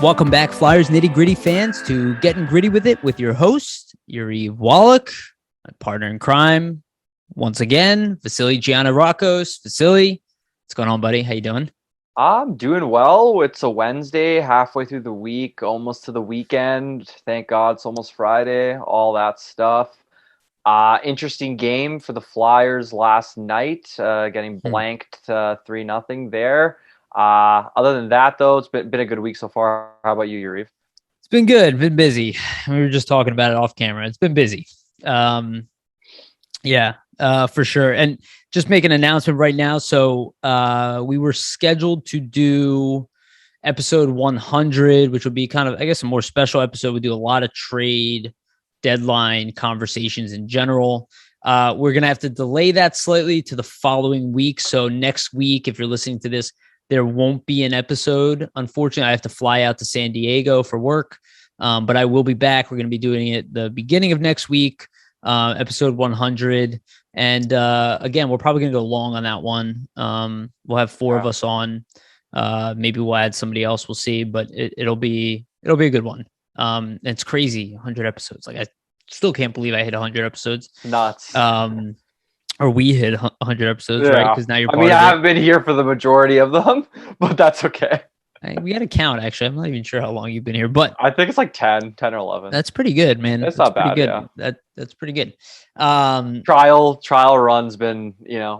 Welcome back, Flyers Nitty Gritty fans, to Getting Gritty with It with your host, Yariv, Wolok, my partner in crime, once again, Vasili Gianarakos. Vasili, what's going on, buddy? How you doing? I'm doing well. It's a Wednesday, halfway through the week, almost to the weekend. Thank God it's almost Friday, all that stuff. Interesting game for the Flyers last night, getting blanked 3-0 there. Other than that, though, it's been a good week so far. How about you, Yariv? It's been good, been busy. We were just talking about it off camera. It's been busy. For sure. And just make an announcement right now. So we were scheduled to do episode 100, which would be kind of, I guess, a more special episode. We do a lot of trade deadline conversations in general. We're going to have to delay that slightly to the following week. So next week, if you're listening to this, there won't be an episode. Unfortunately, I have to fly out to San Diego for work, but I will be back. We're going to be doing it the beginning of next week, episode 100. And again, we're probably going to go long on that one. We'll have four of us on. Maybe we'll add somebody else. We'll see, but it'll be a good one. And it's crazy, 100 episodes. Like, I still can't believe I hit 100 episodes. Nuts. Or we hit 100 episodes, right? Because now you're part of it. I haven't been here for the majority of them, but that's okay. We got to count, actually. I'm not even sure how long you've been here, but I think it's like 10 or 11. That's pretty good, man. That's not bad. Good. Yeah. That's pretty good. Trial run's been,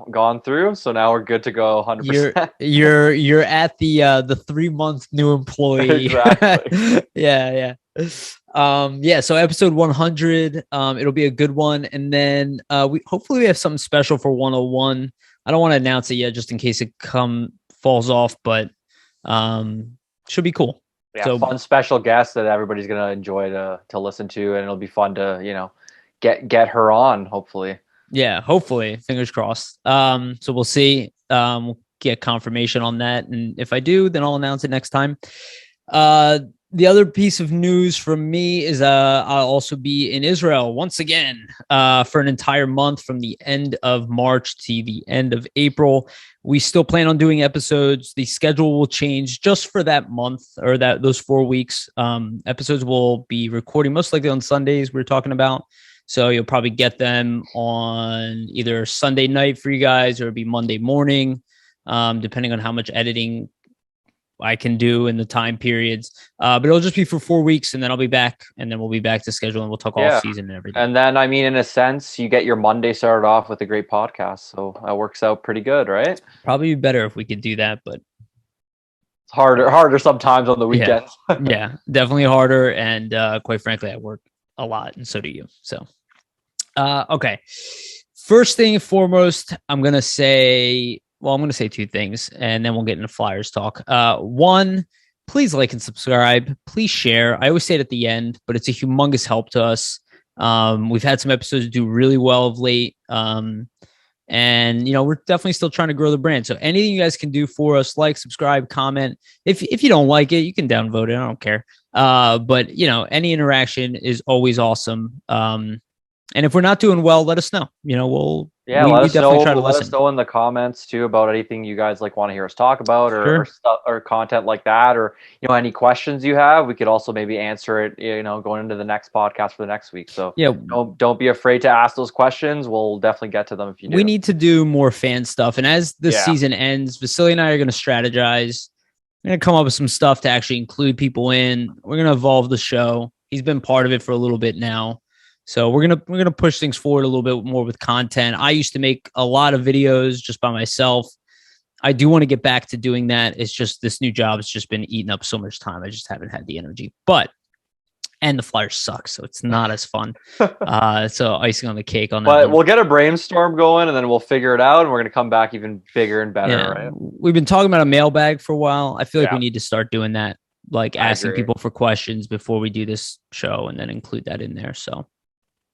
gone through, so now we're good to go 100%. You're at the 3-month new employee. Exactly. Yeah. So episode 100, it'll be a good one, and then hopefully we have something special for 101. I don't want to announce it yet, just in case it falls off, but should be cool. Yeah, so fun special guest that everybody's gonna enjoy to listen to, and it'll be fun to get her on, hopefully. Yeah, hopefully, fingers crossed. So we'll see. We'll get confirmation on that, and if I do, then I'll announce it next time. The other piece of news from me is I'll also be in Israel once again for an entire month, from the end of March to the end of April. We still plan on doing episodes. The schedule will change just for that month, or those 4 weeks. Episodes will be recording most likely on Sundays, we're talking about. So you'll probably get them on either Sunday night for you guys, or it'll be Monday morning, depending on how much editing I can do in the time periods, but it'll just be for 4 weeks, and then I'll be back, and then we'll be back to schedule, and we'll talk all season and everything. And then, in a sense, you get your Monday started off with a great podcast, so that works out pretty good, right? Probably better if we could do that, but it's harder sometimes on the weekends. Yeah, definitely harder, and quite frankly, I work a lot, and so do you. So, okay. First thing and foremost, I'm going to say two things, and then we'll get into Flyers talk. One, please like and subscribe. Please share. I always say it at the end, but it's a humongous help to us. We've had some episodes do really well of late. And, we're definitely still trying to grow the brand. So anything you guys can do for us, like, subscribe, comment. If you don't like it, you can downvote it. I don't care. But, any interaction is always awesome. And if we're not doing well, let us know. We definitely try to listen. Let us know in the comments too about anything you guys want to hear us talk about, or stuff, or content like that, or any questions you have. We could also maybe answer it, going into the next podcast for the next week. So yeah, don't be afraid to ask those questions. We'll definitely get to them if you do. We need to do more fan stuff, and as the season ends, Vasili and I are going to strategize. We're going to come up with some stuff to actually include people in. We're going to evolve the show. He's been part of it for a little bit now. So we're gonna push things forward a little bit more with content. I used to make a lot of videos just by myself. I do want to get back to doing that. It's just this new job has just been eating up so much time. I just haven't had the energy. And the Flyers suck, so it's not as fun. So icing on the cake on that. But we'll get a brainstorm going, and then we'll figure it out, and we're gonna come back even bigger and better. Right? We've been talking about a mailbag for a while. I feel like we need to start doing that, like asking people for questions before we do this show, and then include that in there. So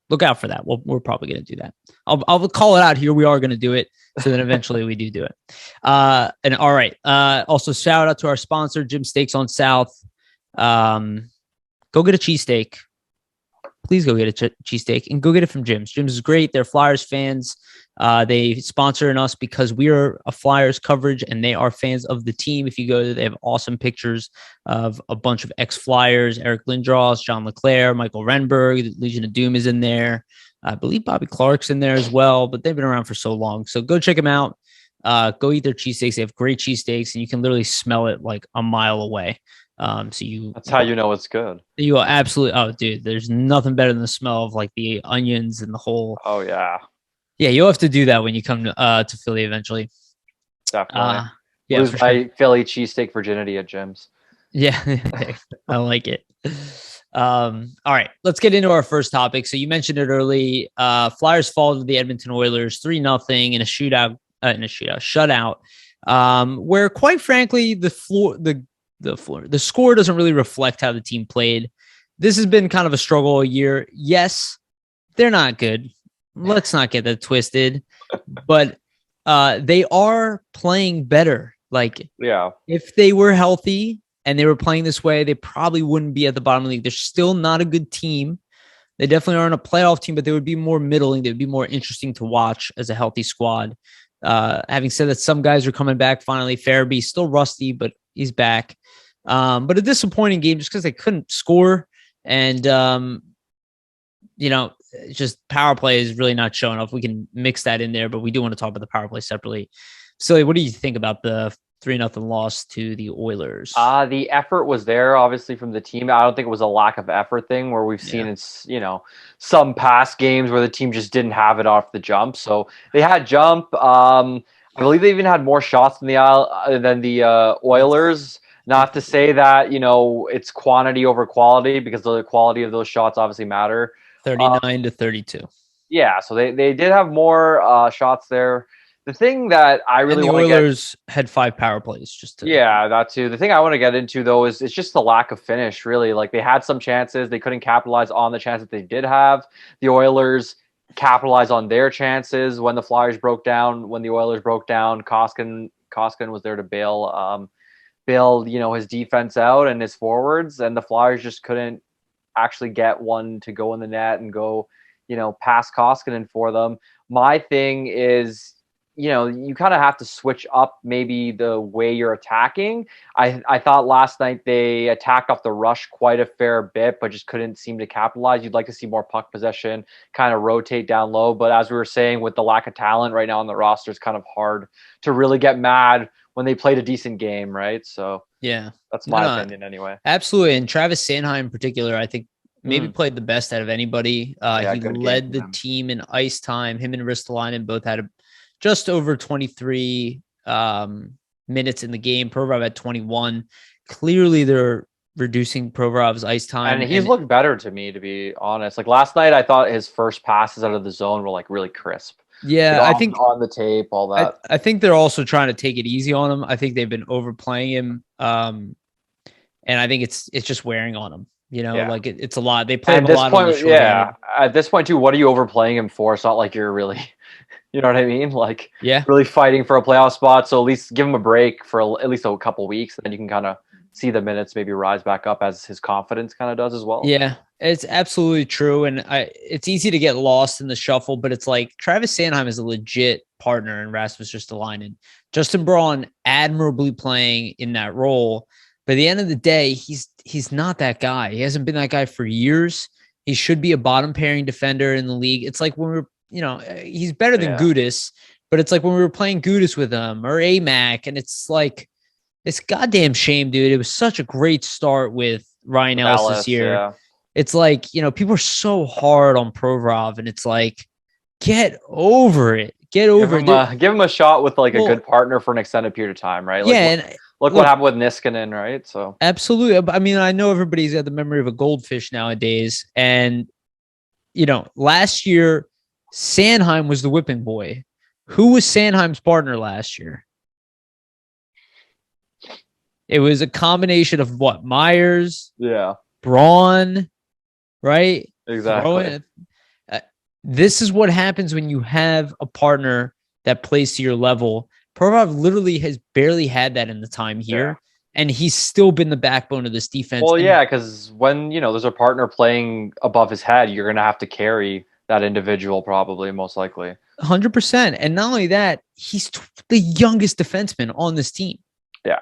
look out for that. We're probably going to do that. I'll call it out here. We are going to do it. So then eventually we do it. And all right. Also shout out to our sponsor, Jim Steaks on South. Go get a cheesesteak. Please go get a cheesesteak and go get it from Jim's. Jim's is great. They're Flyers fans. They sponsor us because we are a Flyers coverage and they are fans of the team. If you go there, they have awesome pictures of a bunch of ex-Flyers, Eric Lindros, John LeClaire, Michael Renberg, the Legion of Doom is in there. I believe Bobby Clark's in there as well, but they've been around for so long. So go check them out. Go eat their cheesesteaks. They have great cheesesteaks and you can literally smell it like a mile away. That's how you know it's good. You are absolutely, oh dude, there's nothing better than the smell of like the onions and the whole. Oh yeah. Yeah, you'll have to do that when you come to Philly eventually. Definitely. Yeah, lose my Philly cheesesteak virginity at gyms. Yeah, I like it. All right, let's get into our first topic. So you mentioned it early. Flyers fall to the Edmonton Oilers 3-0 in a shutout. Where quite frankly, the score doesn't really reflect how the team played. This has been kind of a struggle all year. Yes, they're not good. Let's not get that twisted, but they are playing better. Like, yeah, if they were healthy and they were playing this way, they probably wouldn't be at the bottom of the league. They're still not a good team. They definitely aren't a playoff team, but they would be more middling. They would be more interesting to watch as a healthy squad. Having said that, some guys are coming back finally. Farabee still rusty, but he's back. But a disappointing game just because they couldn't score. And, just power play is really not showing up. We can mix that in there, but we do want to talk about the power play separately. So what do you think about the 3-0 loss to the Oilers? The effort was there, obviously, from the team. I don't think it was a lack of effort thing where we've seen some past games where the team just didn't have it off the jump. So they had jump. I believe they even had more shots than the Oilers. Not to say that, it's quantity over quality because the quality of those shots obviously matter. 39 to 32. Yeah, so they did have more shots there. The thing that I really want to get... Oilers had 5 power plays. Yeah, that too. The thing I want to get into, though, is it's just the lack of finish, really. Like, they had some chances. They couldn't capitalize on the chances they did have. The Oilers capitalized on their chances when the Flyers broke down. When the Oilers broke down, Koskinen was there to bail his defense out and his forwards, and the Flyers just couldn't actually get one to go in the net and go, past Koskinen for them. My thing is, you kind of have to switch up maybe the way you're attacking. I thought last night they attacked off the rush quite a fair bit, but just couldn't seem to capitalize. You'd like to see more puck possession, kind of rotate down low. But as we were saying, with the lack of talent right now on the roster, it's kind of hard to really get mad when they played a decent game, right? So yeah, that's my opinion anyway. Absolutely. And Travis Sanheim in particular, I think maybe played the best out of anybody. He led the team in ice time. Him and Ristolainen both had just over 23 minutes in the game. Provorov had 21. Clearly they're reducing Provorov's ice time. And he's looked better to me, to be honest. Like last night, I thought his first passes out of the zone were like really crisp. Yeah, I think on the tape, all that. I think they're also trying to take it easy on him. I think they've been overplaying him, and I think it's just wearing on him. Like it's a lot. They play him a lot on the short end. At this point too, what are you overplaying him for? It's not like you're really, you know what I mean? Like, really fighting for a playoff spot. So at least give him a break for at least a couple weeks, and then you can kind of see the minutes maybe rise back up as his confidence kind of does as well. Yeah, it's absolutely true. And it's easy to get lost in the shuffle, but it's like Travis Sanheim is a legit partner in Rasmus Ristolainen. Justin Braun admirably playing in that role. But at the end of the day, he's not that guy. He hasn't been that guy for years. He should be a bottom pairing defender in the league. It's like when he's better than Gudis, but it's like when we were playing Gudis with him or AMAC, and it's like, it's goddamn shame, dude. It was such a great start with Ryan Ellis this year. Yeah. It's like, people are so hard on Provorov, and it's like, get over it. Get over it. Give him a shot with a good partner for an extended period of time, right? Look what happened with Niskanen, right? So absolutely. I mean, I know everybody's got the memory of a goldfish nowadays, and last year Sanheim was the whipping boy. Who was Sanheim's partner last year? It was a combination of what? Myers, Braun, right? Exactly. This is what happens when you have a partner that plays to your level. Provorov literally has barely had that in the time here, and he's still been the backbone of this defense. Well, because when there's a partner playing above his head, you're going to have to carry that individual, probably, most likely. 100%. And not only that, he's the youngest defenseman on this team. Yeah,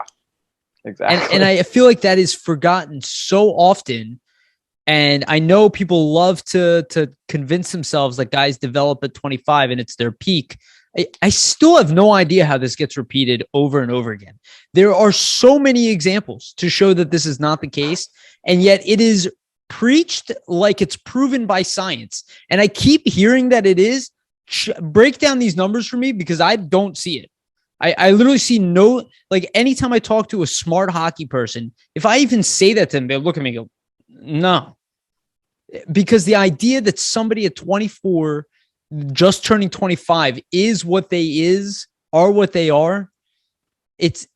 exactly. And I feel like that is forgotten so often. And I know people love to convince themselves that guys develop at 25 and it's their peak. I still have no idea how this gets repeated over and over again. There are so many examples to show that this is not the case. And yet it is preached like it's proven by science. And I keep hearing that it is. Break down these numbers for me, because I don't see it. I literally see no, like, anytime I talk to a smart hockey person, if I even say that to them, they'll look at me and go, no. Because the idea that somebody at 24, just turning 25, is what they are what they are, it's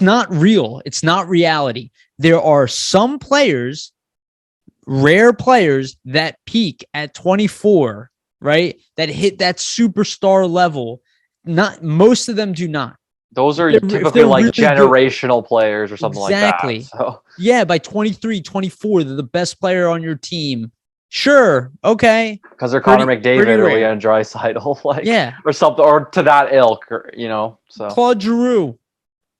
not real. It's not reality. There are some players, rare players, that peak at 24, right? That hit that superstar level. Not most of them do not. Those are typically like really generational good players or something exactly. like that. So. Yeah, by 23, 24, they're the best player on your team. Sure, okay. Because they're Connor McDavid or Leon Draisaitl, like, yeah, or something, or to that ilk, or, you know. So Claude Giroux,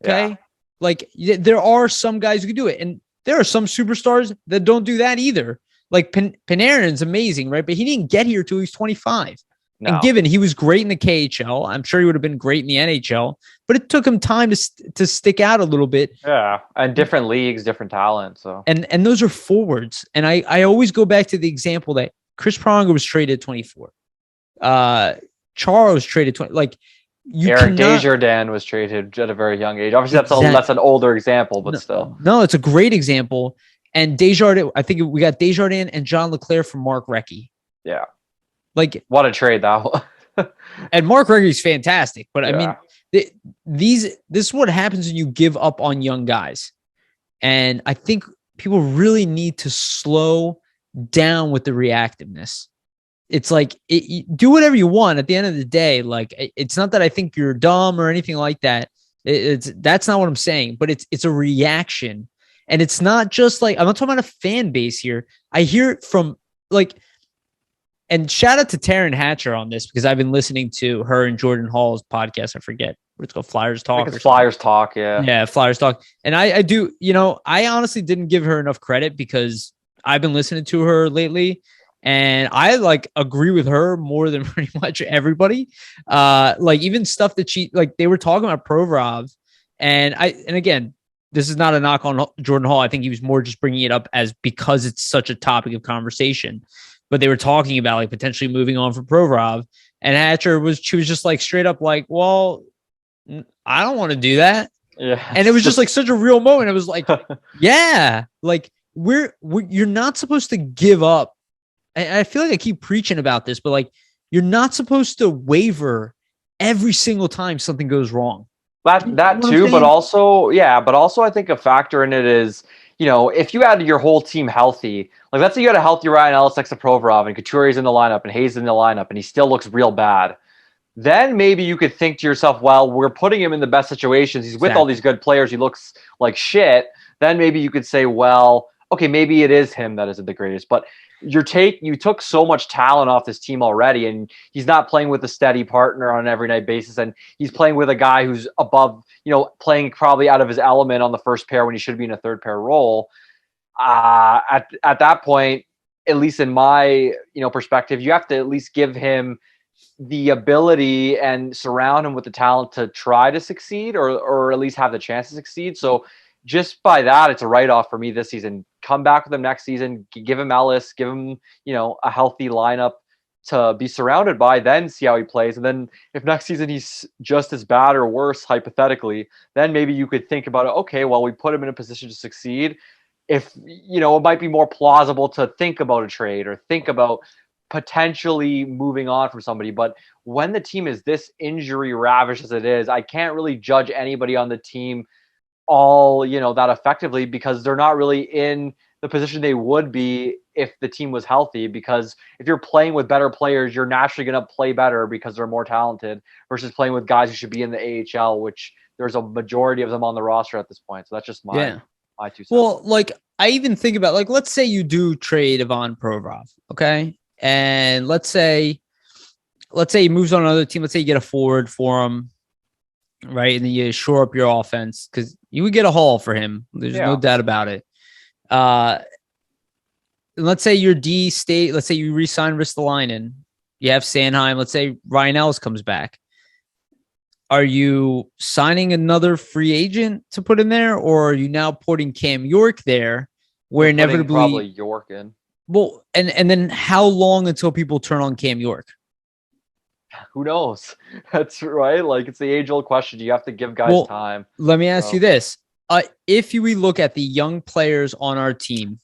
okay. Yeah. Like, there are some guys who can do it, and there are some superstars that don't do that either. Like Panarin's amazing, right? But he didn't get here till he was 25. No. And given he was great in the KHL, I'm sure he would have been great in the NHL, but it took him time to stick out a little bit. Yeah, and different leagues, different talent. So and those are forwards. And I always go back to the example that Chris Pronger was traded at 24. Charles traded 20. Like, Eric Desjardins was traded at a very young age. Obviously, that's an older example, but still. No, it's a great example. And Desjardins, I think we got Desjardins and John Leclerc from Mark Recchi. Yeah. Like, what a trade that was. And Mark Recchi's fantastic, but yeah. I mean, this is what happens when you give up on young guys. And I think people really need to slow down with the reactiveness. It's like, do whatever you want. At the end of the day, like, it's not that I think you're dumb or anything like that. That's not what I'm saying, but it's a reaction. And it's not just like, I'm not talking about a fan base here. I hear it from, like, and shout out to Taryn Hatcher on this, because I've been listening to her and Jordan Hall's podcast. I forget what it's called. Flyers Talk. Flyers Talk. Yeah. Yeah. Flyers Talk. And I do, I honestly didn't give her enough credit, because I've been listening to her lately, and I agree with her more than pretty much everybody. Like, even stuff that they were talking about Provorov, and again, this is not a knock on Jordan Hall. I think he was more just bringing it up because it's such a topic of conversation. But they were talking about, like, potentially moving on for Provorov, and Hatcher was just like straight up like, well, I don't want to do that. Yeah. And it was just like such a real moment. It was like, yeah, like you're not supposed to give up. I feel like I keep preaching about this, but, like, you're not supposed to waver every single time something goes wrong. That too, but also I think a factor in it is, if you had your whole team healthy, like, let's say you had a healthy Ryan Ellis next to Provorov, and Couture's in the lineup, and Hayes in the lineup, and he still looks real bad, then maybe you could think to yourself, well, we're putting him in the best situations. He's with all these good players. He looks like shit. Then maybe you could say, well, okay, maybe it is him that isn't the greatest. But you took so much talent off this team already, and he's not playing with a steady partner on an every night basis, and he's playing with a guy who's above, playing probably out of his element on the first pair when he should be in a third pair role. At that point, at least in my perspective, you have to at least give him the ability and surround him with the talent to try to succeed, or at least have the chance to succeed. So just by that, it's a write-off for me this season. Come back with him next season, give him Ellis, give him, a healthy lineup to be surrounded by, then see how he plays. And then if next season he's just as bad or worse, hypothetically, then maybe you could think about it. Okay, well, we put him in a position to succeed. If, it might be more plausible to think about a trade or think about potentially moving on from somebody. But when the team is this injury ravished as it is, I can't really judge anybody on the team all, that effectively, because they're not really in the position they would be if the team was healthy. Because if you're playing with better players, you're naturally going to play better because they're more talented, versus playing with guys who should be in the AHL, which there's a majority of them on the roster at this point. So that's just my 2 cents. Well, like, I even think about, like, let's say you do trade Ivan Provorov, okay? and let's say he moves on another team. Let's say you get a forward for him, right? And then you shore up your offense because you would get a haul for him. There's no doubt about it. Let's say your D state, let's say you re-sign Ristolainen. You have Sanheim. Let's say Ryan Ellis comes back. Are you signing another free agent to put in there, or are you now putting Cam York there where inevitably probably York in? Well, and then how long until people turn on Cam York? Who knows? That's right. Like, it's the age-old question. You have to give guys time. Let me ask you this. If we look at the young players on our team,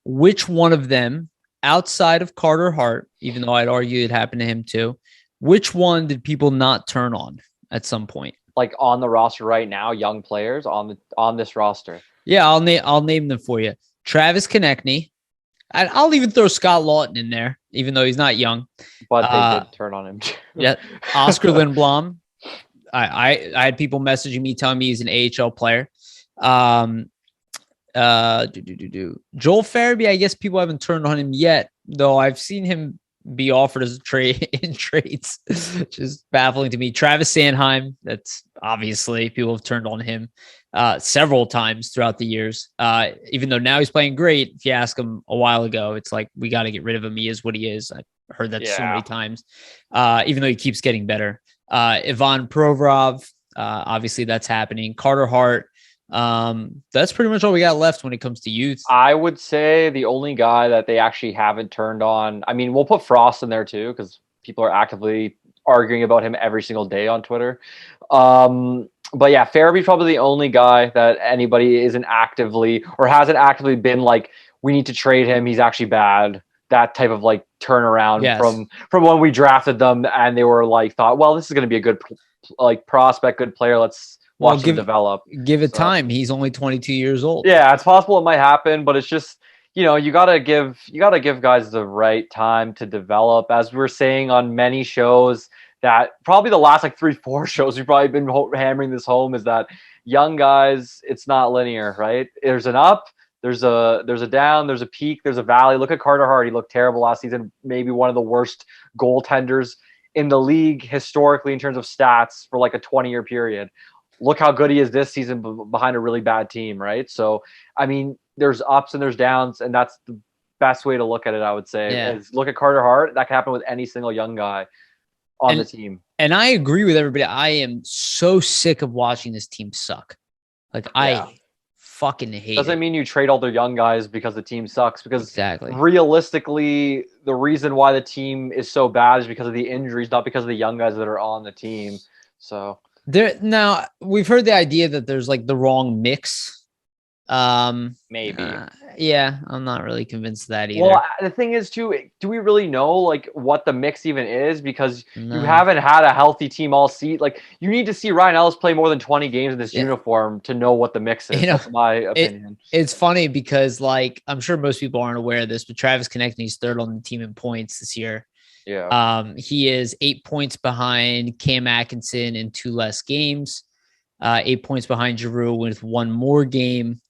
which one of them, outside of Carter Hart, even though I'd argue it happened to him too, which one did people not turn on at some point? Like on the roster right now, young players on this roster. Yeah, I'll name them for you. Travis Konechny. I'll even throw Scott Lawton in there, even though he's not young. But they did turn on him. Yeah, Oscar Lindblom. I had people messaging me telling me he's an AHL player. Joel Farabee, I guess people haven't turned on him yet, though I've seen him be offered as a trade in trades, which is baffling to me. Travis Sanheim, that's obviously people have turned on him several times throughout the years. Even though now he's playing great, if you ask him a while ago, it's like, we got to get rid of him. He is what he is. I heard that so many times, even though he keeps getting better. Ivan Provorov, obviously that's happening. Carter Hart. That's pretty much all we got left when it comes to youth. I would say the only guy that they actually haven't turned on, I mean, we'll put Frost in there too, because people are actively arguing about him every single day on Twitter. But yeah, Farabee's probably the only guy that anybody isn't actively or hasn't actively been like, we need to trade him, he's actually bad. That type of like turnaround from when we drafted them and they were like, thought, well, this is going to be a good like prospect, good player. Let's watch him develop. Give it time. He's only 22 years old. Yeah, it's possible it might happen, but it's just, you gotta give guys the right time to develop. As we're saying on many shows, that probably the last like 3-4 shows we've probably been hammering this home, is that young guys, it's not linear, right? There's an up, there's a down, there's a peak, there's a valley. Look at Carter Hart. He looked terrible last season, maybe one of the worst goaltenders in the league historically in terms of stats for like a 20-year period. Look how good he is this season behind a really bad team, right? So, I mean, there's ups and there's downs, and that's the best way to look at it, I would say. Is look at Carter Hart. That can happen with any single young guy on the team. And I agree with everybody. I am so sick of watching this team suck. Like, I fucking hate it. Doesn't mean you trade all their young guys because the team sucks. Because realistically, the reason why the team is so bad is because of the injuries, not because of the young guys that are on the team. So... Now we've heard the idea that there's like the wrong mix. Maybe. Yeah, I'm not really convinced of that either. Well, the thing is too, do we really know like what the mix even is? Because you haven't had a healthy team all season. Like, you need to see Ryan Ellis play more than 20 games in this uniform to know what the mix is. That's my opinion. It's funny because, like, I'm sure most people aren't aware of this, but Travis Konechny's third on the team in points this year. Yeah. He is 8 points behind Cam Atkinson in 2 less games, 8 points behind Giroux with 1 more game.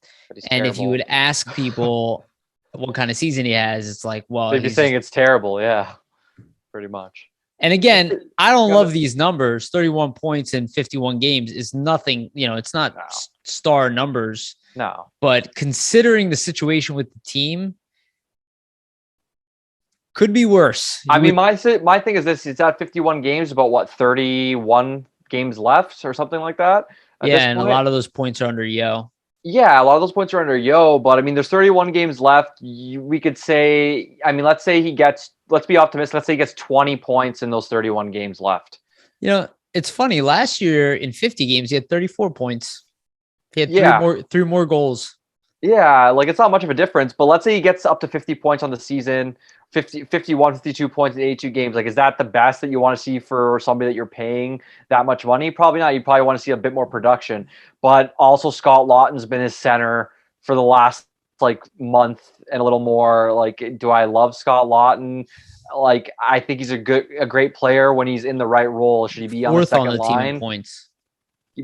And if you would ask people what kind of season he has, it's like, well, they'd be saying it's terrible. Yeah, pretty much. And again, I don't love these numbers. 31 points in 51 games is nothing. It's not star numbers. No. But considering the situation with the team, could be worse. I mean, my thing is this: it's at 51 games, about what, 31 games left or something like that. And a lot of those points are under Yo. Yeah, a lot of those points are under Yo, but I mean, there's 31 games left. We could say, I mean, let's be optimistic. Let's say he gets 20 points in those 31 games left. It's funny. Last year in 50 games, he had 34 points. He had three more goals. Yeah, like, it's not much of a difference, but let's say he gets up to 50 points on the season, 51, 52 points in 82 games. Like, is that the best that you want to see for somebody that you're paying that much money? Probably not. You probably want to see a bit more production. But also, Scott Lawton's been his center for the last, like, month and a little more. Like, do I love Scott Lawton? Like, I think he's a great player when he's in the right role. Should he be on the second line? Team in points.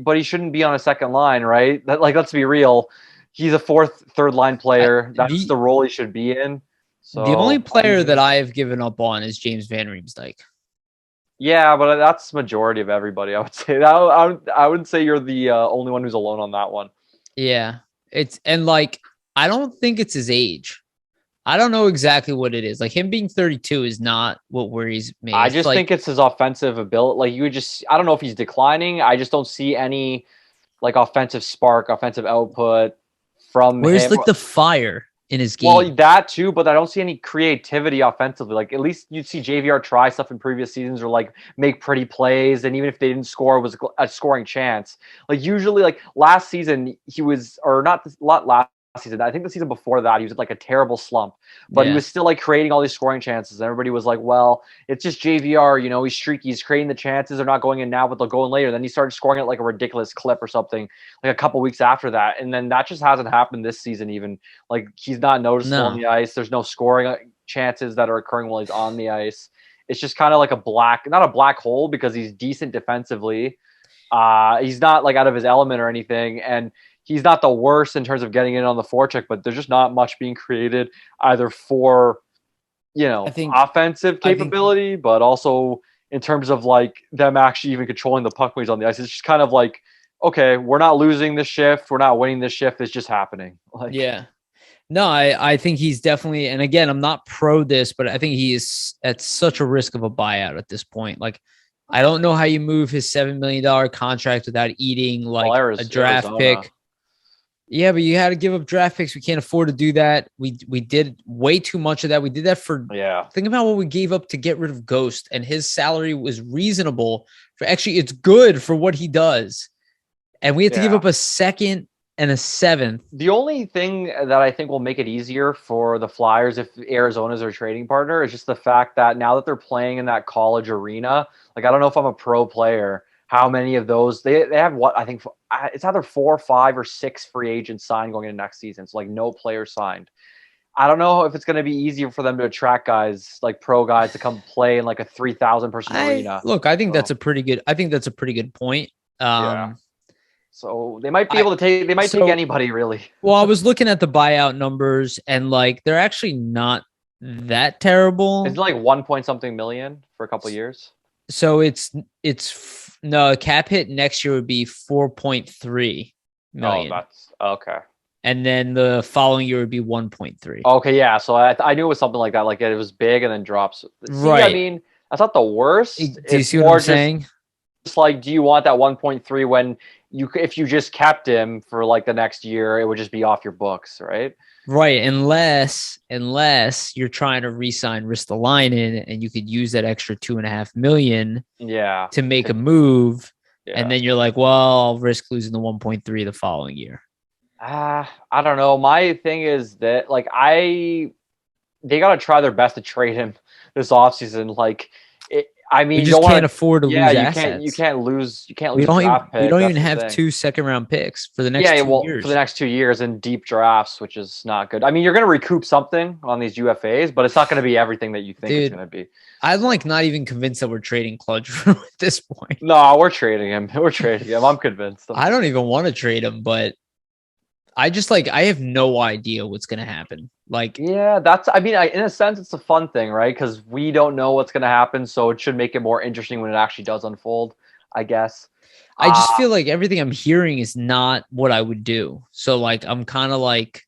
But he shouldn't be on a second line, right? Like, let's be real. He's a third line player. That's the role he should be in. The only So player that I have given up on is James Van Riemsdyk. yeah, but that's majority of everybody. I would say that. I wouldn't say you're the only one who's alone on that one. Yeah. Like, I don't think it's his age. I don't know exactly what it is. Like, him being 32 is not what worries me. I It's just like, think it's his offensive ability. Like I don't know if he's declining. I just don't see any like offensive spark, offensive output from where's him. like the fire in his game? Well, that too, but I don't see any creativity offensively. Like at least you'd see JVR try stuff in previous seasons or like make pretty plays, and even if they didn't score, it was a scoring chance. Like usually, like last season he was, or not last season. I think the season before that he was at like a terrible slump, but he was still like creating all these scoring chances. And everybody was like, "Well, it's just JVR. You know, he's streaky. He's creating the chances. They're not going in now, but they'll go in later." Then he started scoring at like a ridiculous clip or something, like a couple weeks after that, and then that just hasn't happened this season. Even like he's not noticeable on the ice. There's no scoring chances that are occurring while he's on the ice. It's just kind of like not a black hole because he's decent defensively. He's not like out of his element or anything, and he's not the worst in terms of getting in on the forecheck, but there's just not much being created either for, offensive capability, but also in terms of like them actually even controlling the puck when he's on the ice. It's just kind of like, okay, we're not losing this shift. We're not winning this shift. It's just happening. Like, yeah. No, I think he's definitely, and again, I'm not pro this, but I think he is at such a risk of a buyout at this point. Like, I don't know how you move his $7 million contract without eating like a draft pick. Yeah, but you had to give up draft picks. We can't afford to do that. We did way too much of that. We did that for Think about what we gave up to get rid of Ghost, and his salary was reasonable. Actually, it's good for what he does, and we had to give up a second and a seventh. The only thing that I think will make it easier for the Flyers if Arizona's their trading partner is just the fact that now that they're playing in that college arena, like I don't know if I'm a pro player, how many of those they have what I think it's either 4, 5, or 6 free agents signed going into next season. So like no player signed. I don't know if it's going to be easier for them to attract guys like pro guys to come play in like a 3,000 person arena. Look, I think that's a pretty good point. So they might be able to take. They might take anybody really. Well, I was looking at the buyout numbers, and like they're actually not that terrible. It's like 1 point something million for a couple of years. So it's no cap hit next year would be 4.3 million. Oh, that's okay. And then the following year would be 1.3. Okay, yeah. So I knew it was something like that. Like it was big and then drops. Right. I mean, that's not the worst. Do you see what I'm saying? It's like, do you want that 1.3 when if you just kept him for like the next year, it would just be off your books, right? Right, unless you're trying to re-sign Ristolainen and you could use that extra $2.5 million to make a move, and then you're like, well, I'll risk losing the 1.3 the following year. I don't know. My thing is that like they gotta try their best to trade him this offseason. Like I mean, you just can't afford to lose assets. You can't lose. We don't even have 2 second-round picks for the next 2 years. For the next 2 years in deep drafts, which is not good. I mean, you're going to recoup something on these UFAs, but it's not going to be everything that you think it's going to be. I'm like not even convinced that we're trading Kludge at this point. No, we're trading him. I'm convinced. I don't even want to trade him, but I just I have no idea what's going to happen. In a sense, it's a fun thing, right? Because we don't know what's going to happen. So it should make it more interesting when it actually does unfold, I guess. I just feel like everything I'm hearing is not what I would do. So I'm kind of like,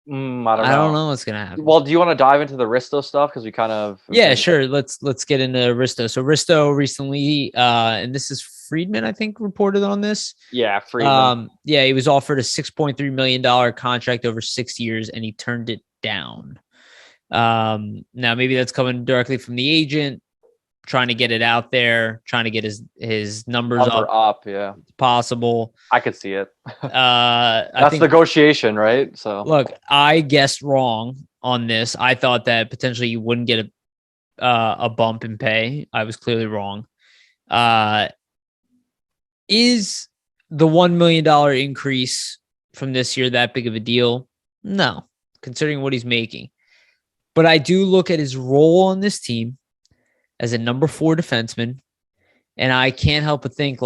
I don't know what's going to happen. Well, do you want to dive into the Risto stuff? Because we kind of... Yeah, sure. Let's get into Risto. So Risto recently, and this is Friedman, I think, reported on this. Yeah, Friedman. He was offered a $6.3 million contract over 6 years, and he turned it down. Now maybe that's coming directly from the agent, trying to get it out there, trying to get his numbers up. Yeah, possible. I could see it. That's negotiation, right? So look, I guessed wrong on this. I thought that potentially you wouldn't get a bump in pay. I was clearly wrong. Is the $1 million increase from this year that big of a deal? No, considering what he's making. But I do look at his role on this team as a number 4 defenseman, and I can't help but think,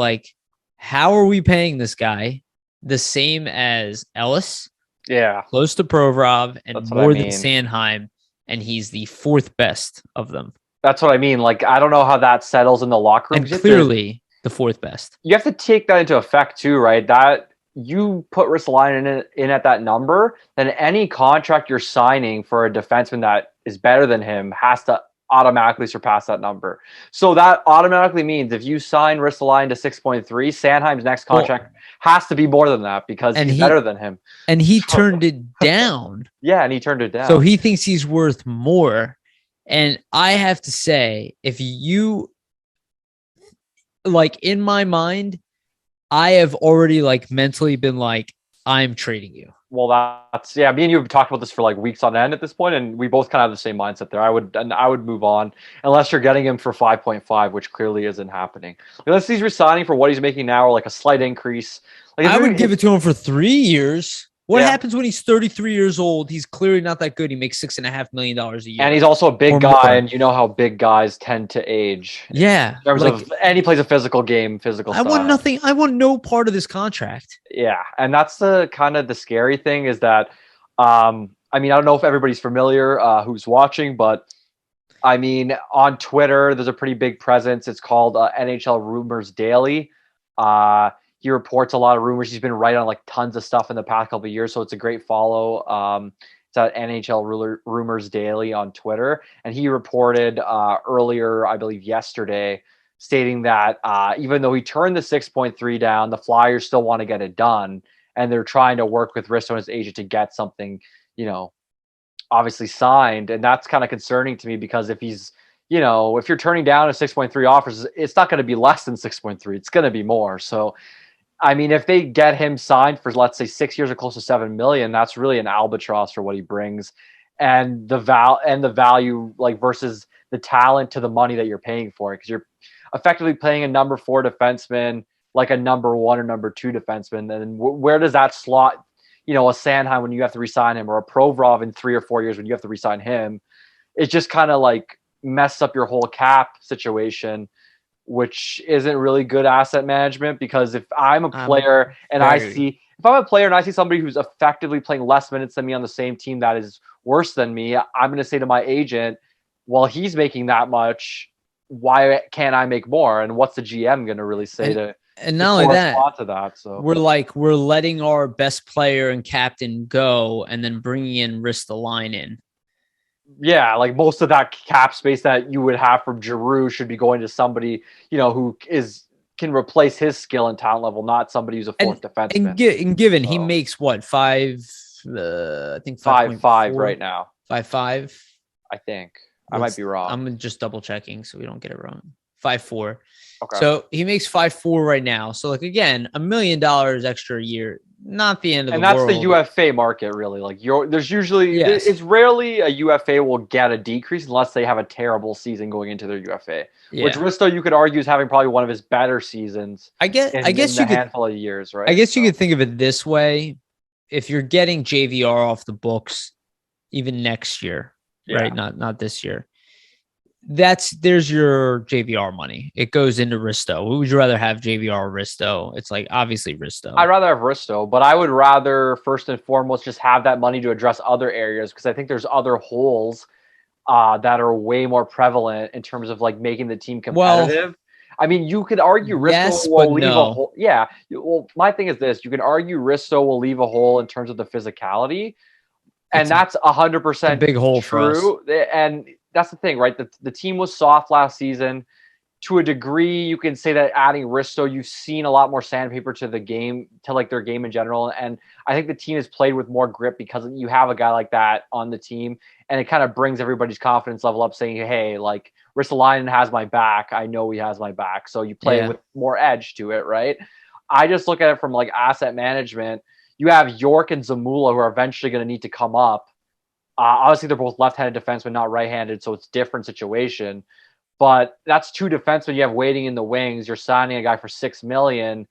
how are we paying this guy the same as Ellis? Yeah. Close to Provorov and more than Sanheim. and he's the fourth best of them. That's what I mean. Like, I don't know how that settles in the locker room. And clearly the fourth best. You have to take that into effect too, right? That you put Ristolainen in at that number, then any contract you're signing for a defenseman that is better than him has to automatically surpass that number. So that automatically means if you sign Ristolainen to 6.3, Sanheim's next contract has to be more than that because he's better than him. And he turned it down. Yeah, and he turned it down. So he thinks he's worth more. And I have to say, if you, like, in my mind, I have already, like, mentally been like, I'm trading you. Well, that's, yeah, me and you have talked about this for like weeks on end at this point, and we both kind of have the same mindset there. I would move on unless you're getting him for 5.5, which clearly isn't happening. Unless he's resigning for what he's making now, or like a slight increase. Like, I would give it to him for 3 years. What happens when he's 33 years old? He's clearly not that good. He makes $6.5 million a year. And he's also a big guy, and you know how big guys tend to age. Yeah. In terms of, and he plays a physical game, physical style. I want nothing. I want no part of this contract. Yeah. And that's the kind of the scary thing is that, I mean, I don't know if everybody's familiar who's watching, but I mean, on Twitter, there's a pretty big presence. It's called NHL Rumors Daily. He reports a lot of rumors. He's been right on like tons of stuff in the past couple of years, so it's a great follow. It's at NHL Rumors Daily on Twitter, and he reported earlier, I believe yesterday, stating that even though he turned the 6.3 down, the Flyers still want to get it done, and they're trying to work with Risto and his agent to get something, you know, obviously signed, and that's kind of concerning to me because if he's, you know, if you're turning down a 6.3 offers, it's not going to be less than 6.3. It's going to be more. So, I mean, if they get him signed for, let's say, 6 years or close to $7 million, that's really an albatross for what he brings, and the value, like, versus the talent to the money that you're paying for it, because you're effectively paying a number 4 defenseman like a number 1 or number 2 defenseman. And where does that slot? You know, a Sanheim when you have to re-sign him, or a Provorov in 3 or 4 years when you have to re-sign him. It just kind of like mess up your whole cap situation, which isn't really good asset management, because if I'm a player and I see somebody who's effectively playing less minutes than me on the same team that is worse than me, I'm going to say to my agent, well, he's making that much, why can't I make more? And what's the GM going to really say to not only that, to that? So we're letting our best player and captain go and then bringing in Ristolainen. Yeah, like most of that cap space that you would have from Giroux should be going to somebody, you know, who can replace his skill and talent level, not somebody who's a fourth defenseman. And given he makes what, I think 5.5 right now. 5.5, I think. I might be wrong. I'm just double checking so we don't get it wrong. 5.4. Okay. So he makes 5.4 right now. So, like, again, $1 million extra a year. Not the end of the world. And that's the UFA market, really. Like, there's usually it's rarely a UFA will get a decrease unless they have a terrible season going into their UFA. Yeah. Which Risto, you could argue, is having probably one of his better seasons. I guess you could, handful of years, right? I guess you could think of it this way: if you're getting JVR off the books, even next year, right? Not this year. There's your JVR money. It goes into Risto. Who would you rather have, JVR or Risto? It's like obviously Risto. I'd rather have Risto, but I would rather first and foremost just have that money to address other areas, because I think there's other holes that are way more prevalent in terms of like making the team competitive. Well, I mean, you could argue Risto will leave a hole. Yeah. Well, my thing is this: you can argue Risto will leave a hole in terms of the physicality, and that's 100% big hole true. For us. And that's the thing, right? The team was soft last season. To a degree, you can say that adding Risto, you've seen a lot more sandpaper to the game, to like their game in general. And I think the team has played with more grip because you have a guy like that on the team, and it kind of brings everybody's confidence level up, saying, hey, like, Ristolainen has my back. I know he has my back. So you play with more edge to it, right? I just look at it from like asset management. You have York and Zamula who are eventually going to need to come up. Obviously, they're both left-handed defensemen, not right-handed, so it's a different situation. But that's 2 defensemen you have waiting in the wings. You're signing a guy for $6 million.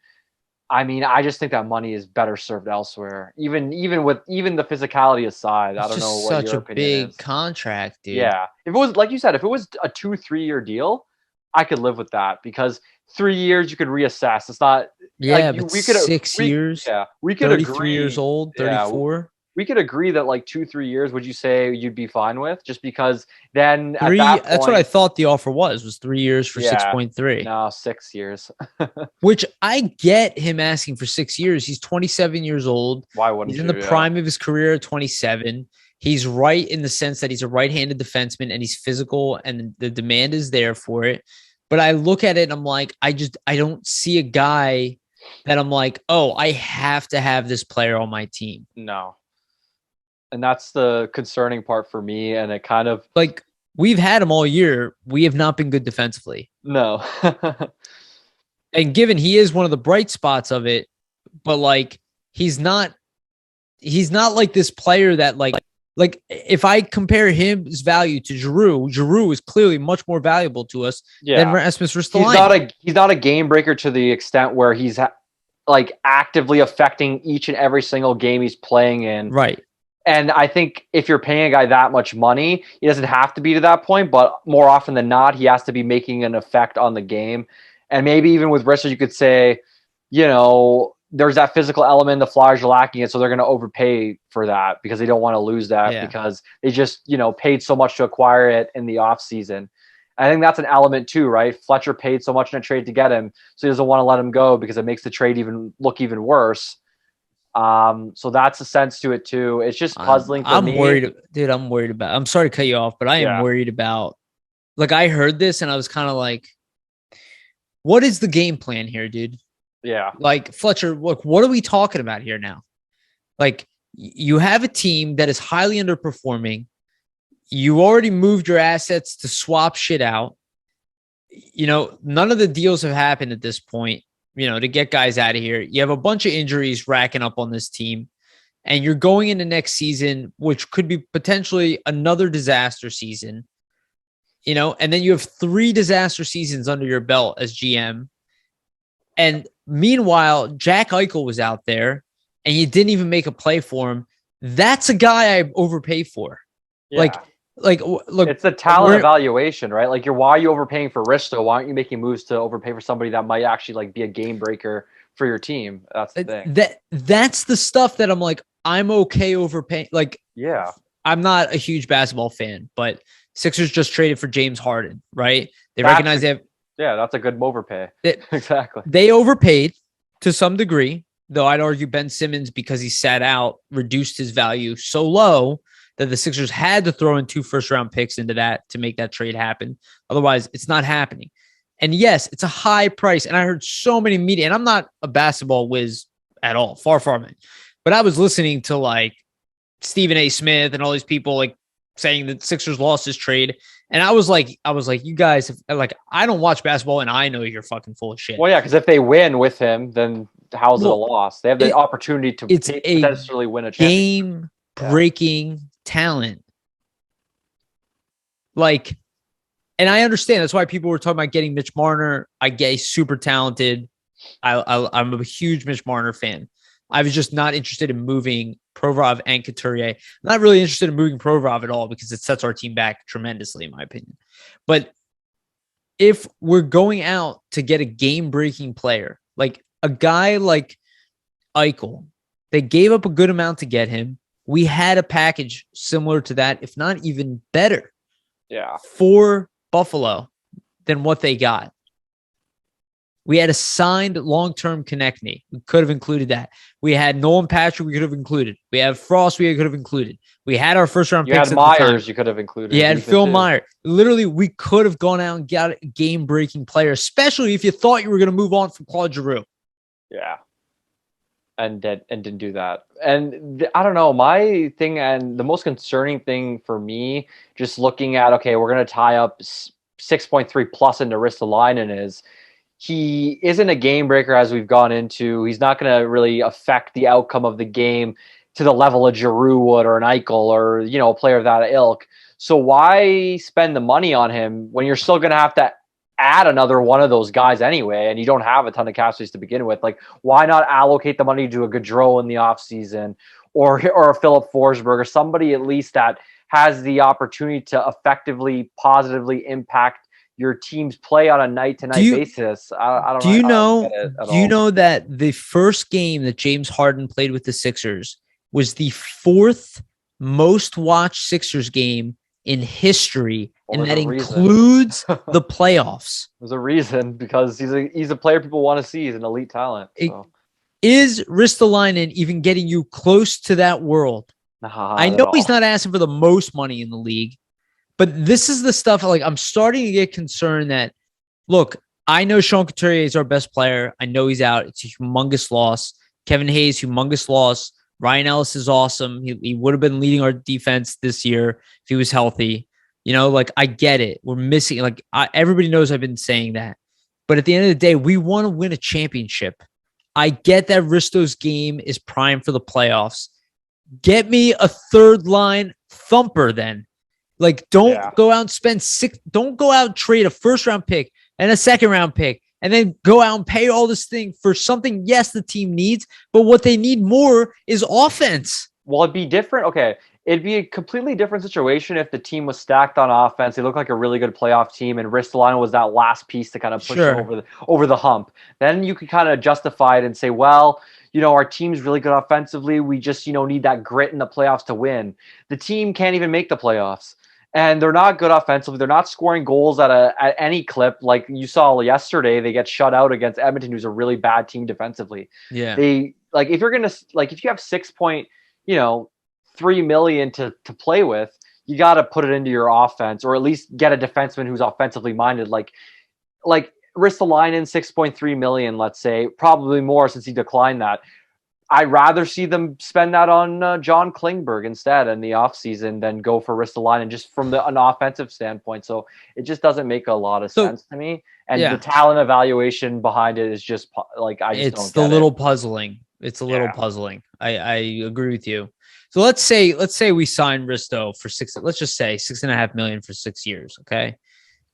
I mean, I just think that money is better served elsewhere. Even the physicality aside, I don't know what your opinion is. Such a big contract, dude. Yeah, if it was, like you said, if it was a 2-3 year deal, I could live with that, because 3 years you could reassess. It's not. Yeah, like, but 6 years. Yeah, we could 33 agree. years old, 34. we could agree that like 2-3 years, would you say you'd be fine with? Just because then at Three. that point, That's what I thought the offer was 3 years for 6.3. No, 6 years. Which I get him asking for 6 years. He's 27 years old. Why wouldn't he's in the prime of his career at 27. He's right in the sense that he's a right-handed defenseman and he's physical and the demand is there for it. But I look at it and I'm like, I don't see a guy that I'm like, oh, I have to have this player on my team. No. And that's the concerning part for me. And it kind of like we've had him all year. We have not been good defensively. No. And given he is one of the bright spots of it, but like he's not like this player that like if I compare his value to Giroux is clearly much more valuable to us than Rasmus Ristolainen. He's not a game breaker to the extent where he's like actively affecting each and every single game he's playing in. Right. And I think if you're paying a guy that much money, he doesn't have to be to that point, but more often than not, he has to be making an effect on the game. And maybe even with Rister, you could say, you know, there's that physical element, the Flyers are lacking it, so they're going to overpay for that because they don't want to lose that because they just, you know, paid so much to acquire it in the offseason. I think that's an element too, right? Fletcher paid so much in a trade to get him, so he doesn't want to let him go because it makes the trade look even worse. So that's a sense to it too. It's just puzzling for me. I'm worried about, I'm sorry to cut you off, but I am worried about, like, I heard this and I was kind of like, what is the game plan here, dude? Yeah. Like, Fletcher, look, what are we talking about here now? Like, you have a team that is highly underperforming. You already moved your assets to swap shit out. You know, none of the deals have happened at this point, you know, to get guys out of here. You have a bunch of injuries racking up on this team, and you're going into next season, which could be potentially another disaster season, you know, and then you have 3 disaster seasons under your belt as GM. And meanwhile, Jack Eichel was out there and you didn't even make a play for him. That's a guy I overpay for. Yeah. Look, it's a talent evaluation, right? Like, why are you overpaying for Risto? Why aren't you making moves to overpay for somebody that might actually like be a game breaker for your team? That's the thing. That's the stuff that I'm like, I'm okay overpaying. Like, I'm not a huge basketball fan, but Sixers just traded for James Harden, right? They recognize they have. Yeah, that's a good overpay. Exactly. They overpaid to some degree, though I'd argue Ben Simmons, because he sat out, reduced his value so low that the Sixers had to throw in 2 first-round picks into that to make that trade happen. Otherwise, it's not happening. And yes, it's a high price. And I heard so many media, and I'm not a basketball whiz at all, far from it. But I was listening to like Stephen A. Smith and all these people like saying that Sixers lost this trade. And I was like, you guys, like, I don't watch basketball and I know you're fucking full of shit. Well, yeah, because if they win with him, then how's it a loss? They have the opportunity to potentially win a championship. Game-breaking talent. Like, and I understand that's why people were talking about getting Mitch Marner. I get he's super talented. I'm a huge Mitch Marner fan. I was just not interested in moving Provorov and Couturier. Not really interested in moving Provorov at all because it sets our team back tremendously, in my opinion. But if we're going out to get a game-breaking player, like a guy like Eichel, they gave up a good amount to get him. We had a package similar to that, if not even better, for Buffalo than what they got. We had a signed long-term Konechny. We could have included that. We had Nolan Patrick. We could have included. We have Frost. We could have included. We had our first-round picks. You had Myers. You could have included. You had Phil Myers. Literally, we could have gone out and got a game-breaking player, especially if you thought you were going to move on from Claude Giroux. Yeah. And didn't do that. And I don't know. My thing and the most concerning thing for me, just looking at, okay, we're going to tie up 6.3 plus into Ristolainen is, he isn't a game breaker as we've gone into. He's not going to really affect the outcome of the game to the level of Giroux would or an Eichel or, you know, a player of that ilk. So why spend the money on him when you're still going to have to add another one of those guys anyway, and you don't have a ton of cap space to begin with? Like, why not allocate the money to a Gaudreau in the offseason or a Philip Forsberg or somebody at least that has the opportunity to effectively, positively impact your team's play on a night-to-night basis? I don't know. Do you know that the first game that James Harden played with the Sixers, was the fourth most watched Sixers game in history, and that includes the playoffs. There's a reason, because he's a player people want to see. He's an elite talent. So. Is Ristolainen even getting you close to that world? I know he's not asking for the most money in the league, but this is the stuff like I'm starting to get concerned that, look, I know Sean Couturier is our best player. I know he's out. It's a humongous loss. Kevin Hayes, humongous loss. Ryan Ellis is awesome. He would have been leading our defense this year if he was healthy. You know, like, I get it. We're missing, like, everybody knows I've been saying that. But at the end of the day, we want to win a championship. I get that Risto's game is prime for the playoffs. Get me a third line thumper then. Like, don't go out and spend don't go out and trade a first round pick and a second round pick and then go out and pay all this thing for something, yes, the team needs, but what they need more is offense. Well, it'd be different. Okay. It'd be a completely different situation if the team was stacked on offense. They looked like a really good playoff team, and Ristolainen was that last piece to kind of push it over the hump. Then you could kind of justify it and say, well, you know, our team's really good offensively. We just, you know, need that grit in the playoffs to win. The team can't even make the playoffs, and they're not good offensively. They're not scoring goals at any clip. Like you saw yesterday, they get shut out against Edmonton, who's a really bad team defensively. Yeah. They like, if you're going to, like, if you have 3 million to play with, you got to put it into your offense, or at least get a defenseman who's offensively minded. Like Ristolainen, 6.3 million, let's say, probably more since he declined that. I'd rather see them spend that on John Klingberg instead in the offseason than go for Ristolainen, just from an offensive standpoint. So it just doesn't make a lot of sense to me. And the talent evaluation behind it is just like, it's a little puzzling. It's a little puzzling. I agree with you. So let's say we sign Risto for let's just say $6.5 million for 6 years. Okay.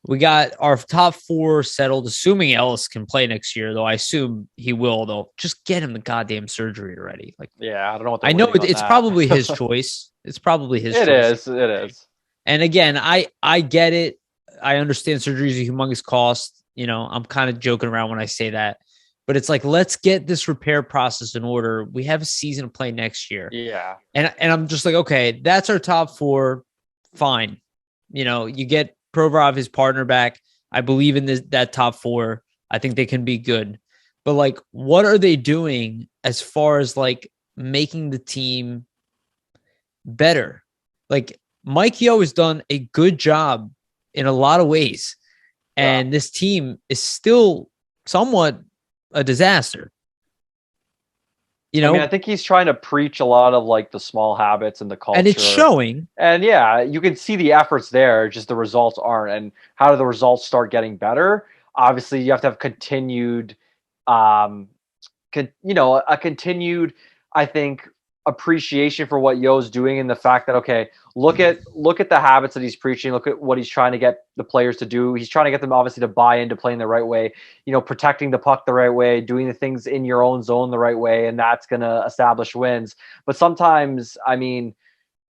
We got our top four settled, assuming Ellis can play next year, though I assume he will, though. Just get him the goddamn surgery already. Like, yeah, I don't know what I know it's probably his choice. It's probably his choice. It is. And again, I get it. I understand surgery is a humongous cost. You know, I'm kind of joking around when I say that. But it's like, let's get this repair process in order. We have a season to play next year. Yeah. And I'm just like, okay, that's our top four. Fine. You know, you get Provorov, his partner, back. I believe in that top four. I think they can be good. But like, what are they doing as far as like making the team better? Like, Mike Yeo has done a good job in a lot of ways. And this team is still somewhat a disaster. You know, I mean, I think he's trying to preach a lot of like the small habits and the culture, and it's showing. And yeah, you can see the efforts there, just the results aren't. And how do the results start getting better? Obviously, you have to have continued, a continued, I think, appreciation for what Yo's doing, and the fact that, okay, look at the habits that he's preaching, look at what he's trying to get the players to do. He's trying to get them obviously to buy into playing the right way, you know, protecting the puck the right way, doing the things in your own zone the right way, and that's going to establish wins. But sometimes, I mean,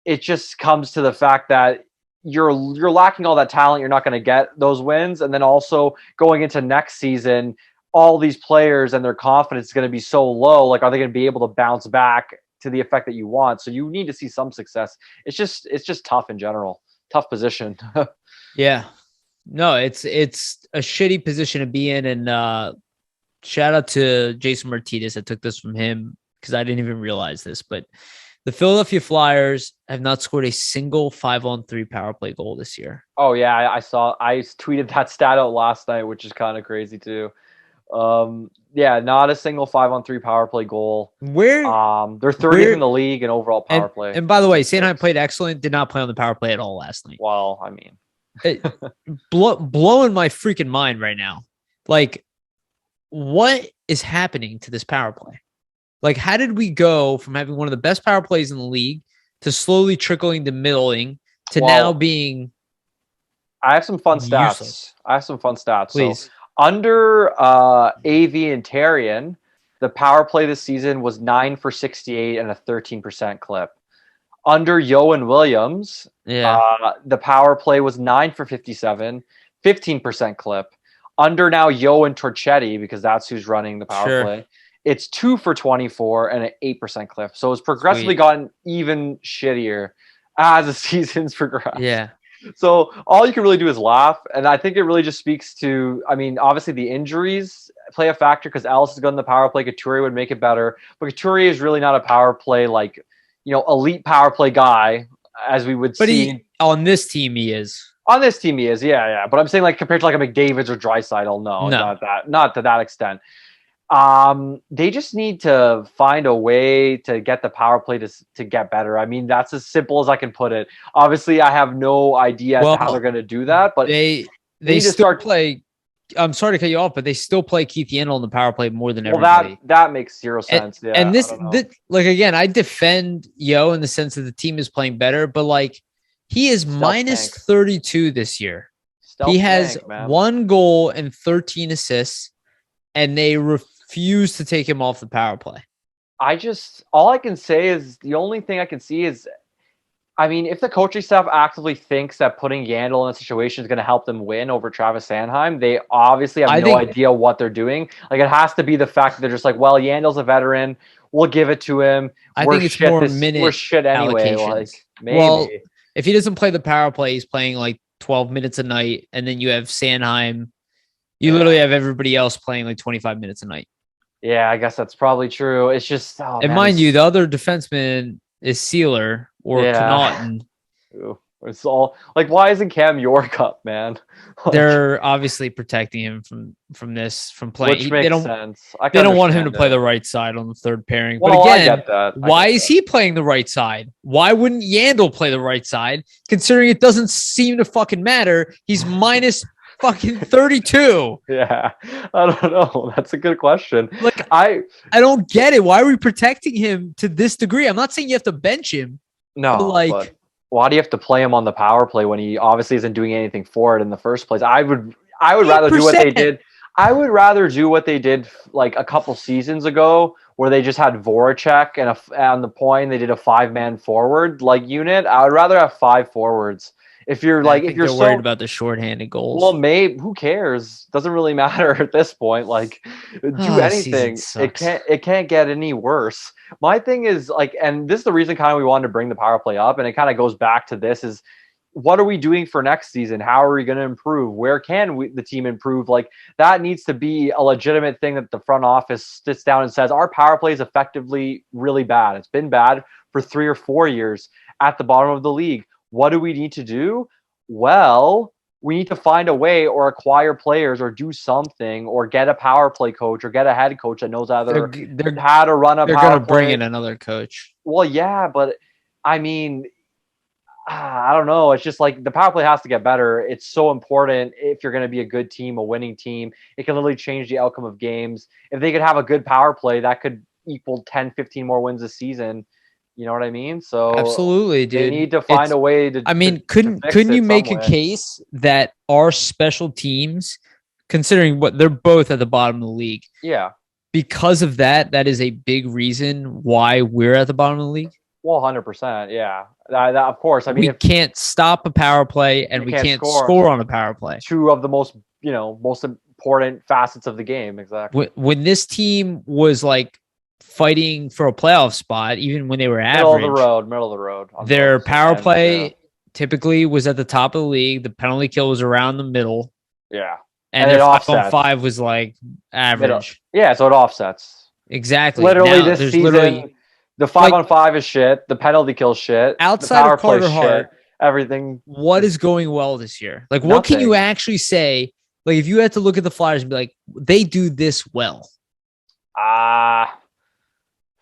it just comes to the fact that you're lacking all that talent. You're not going to get those wins. And then also going into next season, all these players and their confidence is going to be so low. Like, are they going to be able to bounce back to the effect that you want? So you need to see some success. It's just tough in general. Tough position. Yeah. No, it's a shitty position to be in. And shout out to Jason Martinez. I took this from him because I didn't even realize this, but the Philadelphia Flyers have not scored a single 5-on-3 power play goal this year. Oh yeah, I tweeted that stat out last night, which is kind of crazy too. Yeah, not a single 5-on-3 power play goal. They're 30th in the league in overall power play. And by the way, Sanheim played excellent. Did not play on the power play at all last night. Well, I mean, blowing my freaking mind right now. Like, what is happening to this power play? Like, how did we go from having one of the best power plays in the league to slowly trickling to middling to now being? I have some fun stats. Useless. Please. So, under AV and Tarian, the power play this season was 9 for 68 and a 13% clip. Under Yo and Williams, the power play was 9 for 57, 15% clip. Under now Yo and Torchetti, because that's who's running the power play, It's 2 for 24 and an 8% cliff. So it's progressively Sweet. gotten even shittier as the season's progressed. Yeah. So all you can really do is laugh. And I think it really just speaks to, I mean, obviously the injuries play a factor because Ellis is good in the power play. Couturier would make it better. But Couturier is really not a power play, like, elite power play guy, as we would see. On this team, he is. On this team, he is. Yeah. But I'm saying, like, compared to like a McDavid's or Draisaitl, no. Not to that extent. They just need to find a way to get the power play to get better. I mean, that's as simple as I can put it. Obviously, I have no idea how they're going to do that, but they still play. I'm sorry to cut you off, but they still play Keith Yandle in the power play more than everybody. That makes zero sense. And this, like, again, I defend Yo in the sense that the team is playing better, but like he is minus 32 this year. He has 1 goal and 13 assists, and they refuse to take him off the power play. All I can say is the only thing I can see is, I mean, if the coaching staff actively thinks that putting Yandle in a situation is going to help them win over Travis Sanheim, they obviously have no idea what they're doing. Like, it has to be the fact that they're just like, well, Yandel's a veteran. We'll give it to him. I think it's more minute we're shit anyway. Like, maybe. Well, if he doesn't play the power play, he's playing like 12 minutes a night, and then you have Sanheim. You literally have everybody else playing like 25 minutes a night. Yeah, I guess that's probably true. It's just, mind you, the other defenseman is Sealer or Connaughton. It's all like, why isn't Cam York up, man? They're obviously protecting him from playing. Which makes sense. They don't want him to play the right side on the third pairing. Well, but again, I get that. Why is he playing the right side? Why wouldn't Yandle play the right side? Considering it doesn't seem to fucking matter. He's minus fucking 32. Yeah, I don't know. That's a good question. Like, I don't get it. Why are we protecting him to this degree? I'm not saying you have to bench him. No, but why do you have to play him on the power play when he obviously isn't doing anything for it in the first place? I would rather do what they did. I would rather do what they did like a couple seasons ago, where they just had Voracek and on the point they did a 5-man forward like unit. I would rather have 5 forwards. If you're worried about the shorthanded goals, well, maybe who cares? Doesn't really matter at this point. Like, do anything. It can't get any worse. My thing is like, and this is the reason kind of we wanted to bring the power play up, and it kind of goes back to this: is what are we doing for next season? How are we going to improve? Where can the team improve? Like, that needs to be a legitimate thing that the front office sits down and says, our power play is effectively really bad. It's been bad for 3 or 4 years at the bottom of the league. What do we need to do? Well, we need to find a way or acquire players or do something or get a power play coach or get a head coach that knows how to run a power play. They're going to bring in another coach. Well, yeah, but I mean, I don't know. It's just like the power play has to get better. It's so important if you're going to be a good team, a winning team. It can literally change the outcome of games. If they could have a good power play, that could equal 10, 15 more wins this season. You know what I mean? So absolutely, dude. They need to find a way to. I mean, couldn't you make a case that our special teams, considering what they're both at the bottom of the league, because of that is a big reason why we're at the bottom of the league? Well, 100%, yeah. That of course. I mean, we can't stop a power play, and we can't score on a power play. 2 of the most important facets of the game. Exactly. When this team was like fighting for a playoff spot, even when they were average, middle of the road. Their power play typically was at the top of the league. The penalty kill was around the middle. Yeah. And their 5-on-5 was like average. Yeah, so it offsets. Exactly. Literally this season, the 5-on-5 is shit. The penalty kill shit. Outside of Carter Hart, everything. What is going well this year? Like, what can you actually say? Like, if you had to look at the Flyers and be like, they do this well.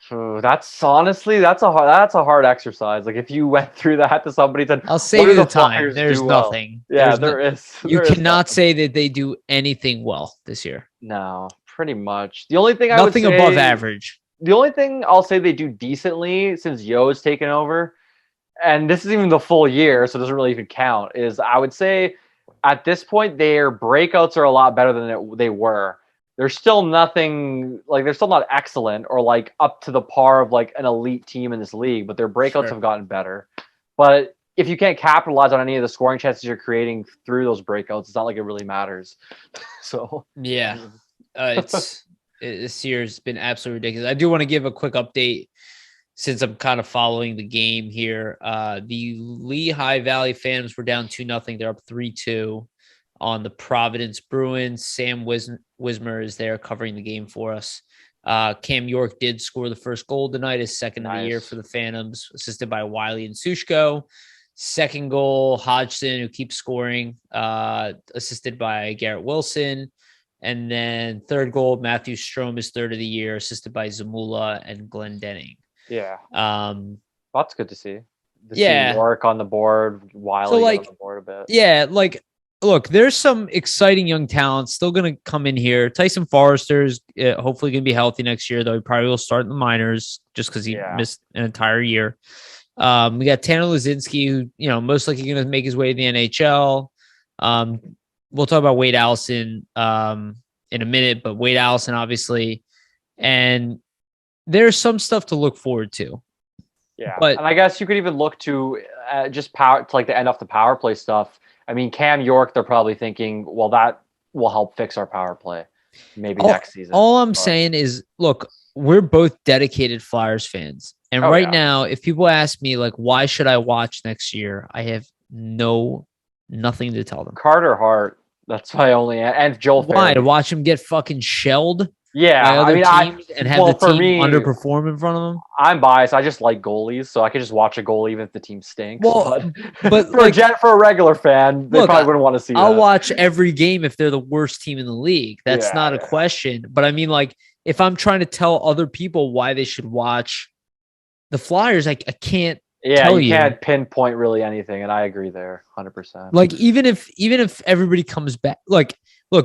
That's honestly that's a hard exercise. Like, if you went through that to somebody, then I'll save you the time. There's nothing. Yeah, there is. You cannot say that they do anything well this year. No, pretty much. The only thing nothing above average. The only thing I'll say they do decently since Yo's taken over, and this is even the full year, so it doesn't really even count, is I would say at this point their breakouts are a lot better than they were. They're still nothing, like, they're still not excellent or like up to the par of like an elite team in this league, but their breakouts have gotten better. But if you can't capitalize on any of the scoring chances you're creating through those breakouts, it's not like it really matters. So yeah, it's This year's been absolutely ridiculous. I do want to give a quick update since I'm kind of following the game here. The Lehigh Valley Phantoms were down 2-0. They're up 3-2 on the Providence Bruins. Sam Wismer is there covering the game for us. Cam York did score the first goal tonight, his second of the year for the Phantoms, assisted by Wiley and Sushko. Second goal, Hodgson, who keeps scoring, assisted by Garrett Wilson. And then third goal, Matthew Strome is third of the year, assisted by Zamula and Glendenning. Yeah. That's good to see. See York on the board, Wiley on the board a bit. Yeah, look, there's some exciting young talent still going to come in here. Tyson Forrester is hopefully going to be healthy next year, though he probably will start in the minors just because he missed an entire year. We got Tanner Lazinski, who, most likely going to make his way to the NHL. We'll talk about Wade Allison in a minute, but Wade Allison, obviously. And there's some stuff to look forward to. Yeah, and I guess you could even look to just the end off the power play stuff. I mean, Cam York, they're probably thinking, well, that will help fix our power play maybe next season. All I'm saying is, look, we're both dedicated Flyers fans. And now, if people ask me, why should I watch next year? I have nothing to tell them. Carter Hart, that's my only, and Joel Farabee. Why? To watch him get fucking shelled? Yeah, by other teams and have the team underperform in front of them. I'm biased. I just like goalies, so I could just watch a goal even if the team stinks. Well, but for a regular fan, they probably wouldn't want to see that. I'll watch every game if they're the worst team in the league. That's not a question. But I mean, if I'm trying to tell other people why they should watch the Flyers, I can't. Yeah, you can't pinpoint really anything, and I agree there, 100%. Even if everybody comes back, look,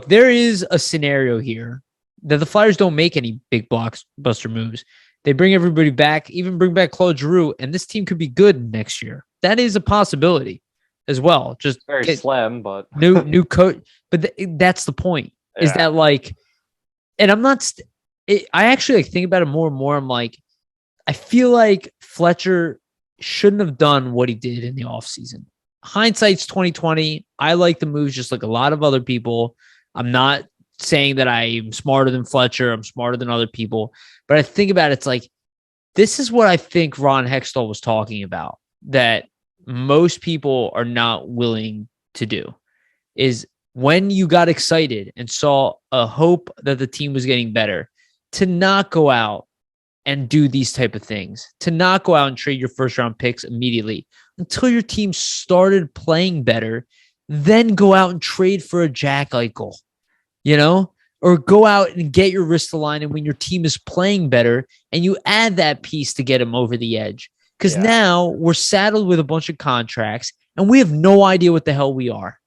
there is a scenario here that the Flyers don't make any big blockbuster moves. They bring everybody back, even bring back Claude Giroux, and this team could be good next year. That is a possibility as well. Just very slim, but new coach. But that's the point. Yeah. Is that and I'm not. I actually think about it more and more. I'm I feel like Fletcher shouldn't have done what he did in the offseason. Hindsight's 2020. I like the moves just like a lot of other people. I'm not saying that I'm smarter than Fletcher. I'm smarter than other people. But I think about it, it's this is what I think Ron Hextall was talking about, that most people are not willing to do, is when you got excited and saw a hope that the team was getting better, to not go out and do these type of things, to not go out and trade your first round picks immediately until your team started playing better, then go out and trade for a Jack Eichel, or go out and get your Ristolainen when your team is playing better and you add that piece to get him over the edge. Because now we're saddled with a bunch of contracts and we have no idea what the hell we are.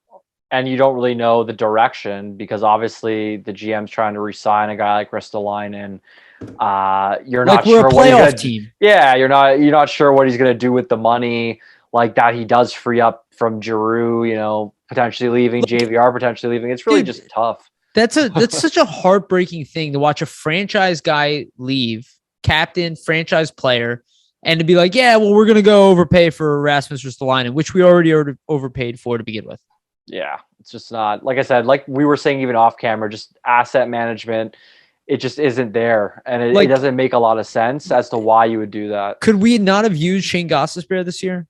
And you don't really know the direction because obviously the GM's trying to re-sign a guy like Ristolainen. You're not sure we're a playoff team. Yeah, you're not sure what he's going to do with the money that he does free up from Giroux, potentially leaving, JVR potentially leaving. It's really just tough. That's such a heartbreaking thing to watch a franchise guy leave, captain, franchise player, and to be we're going to go overpay for Rasmus Ristolainen, which we already overpaid for to begin with. Yeah, it's just not, like I said, like we were saying even off camera, just asset management, it just isn't there. And it doesn't make a lot of sense as to why you would do that. Could we not have used Shane Gostisbehere this year?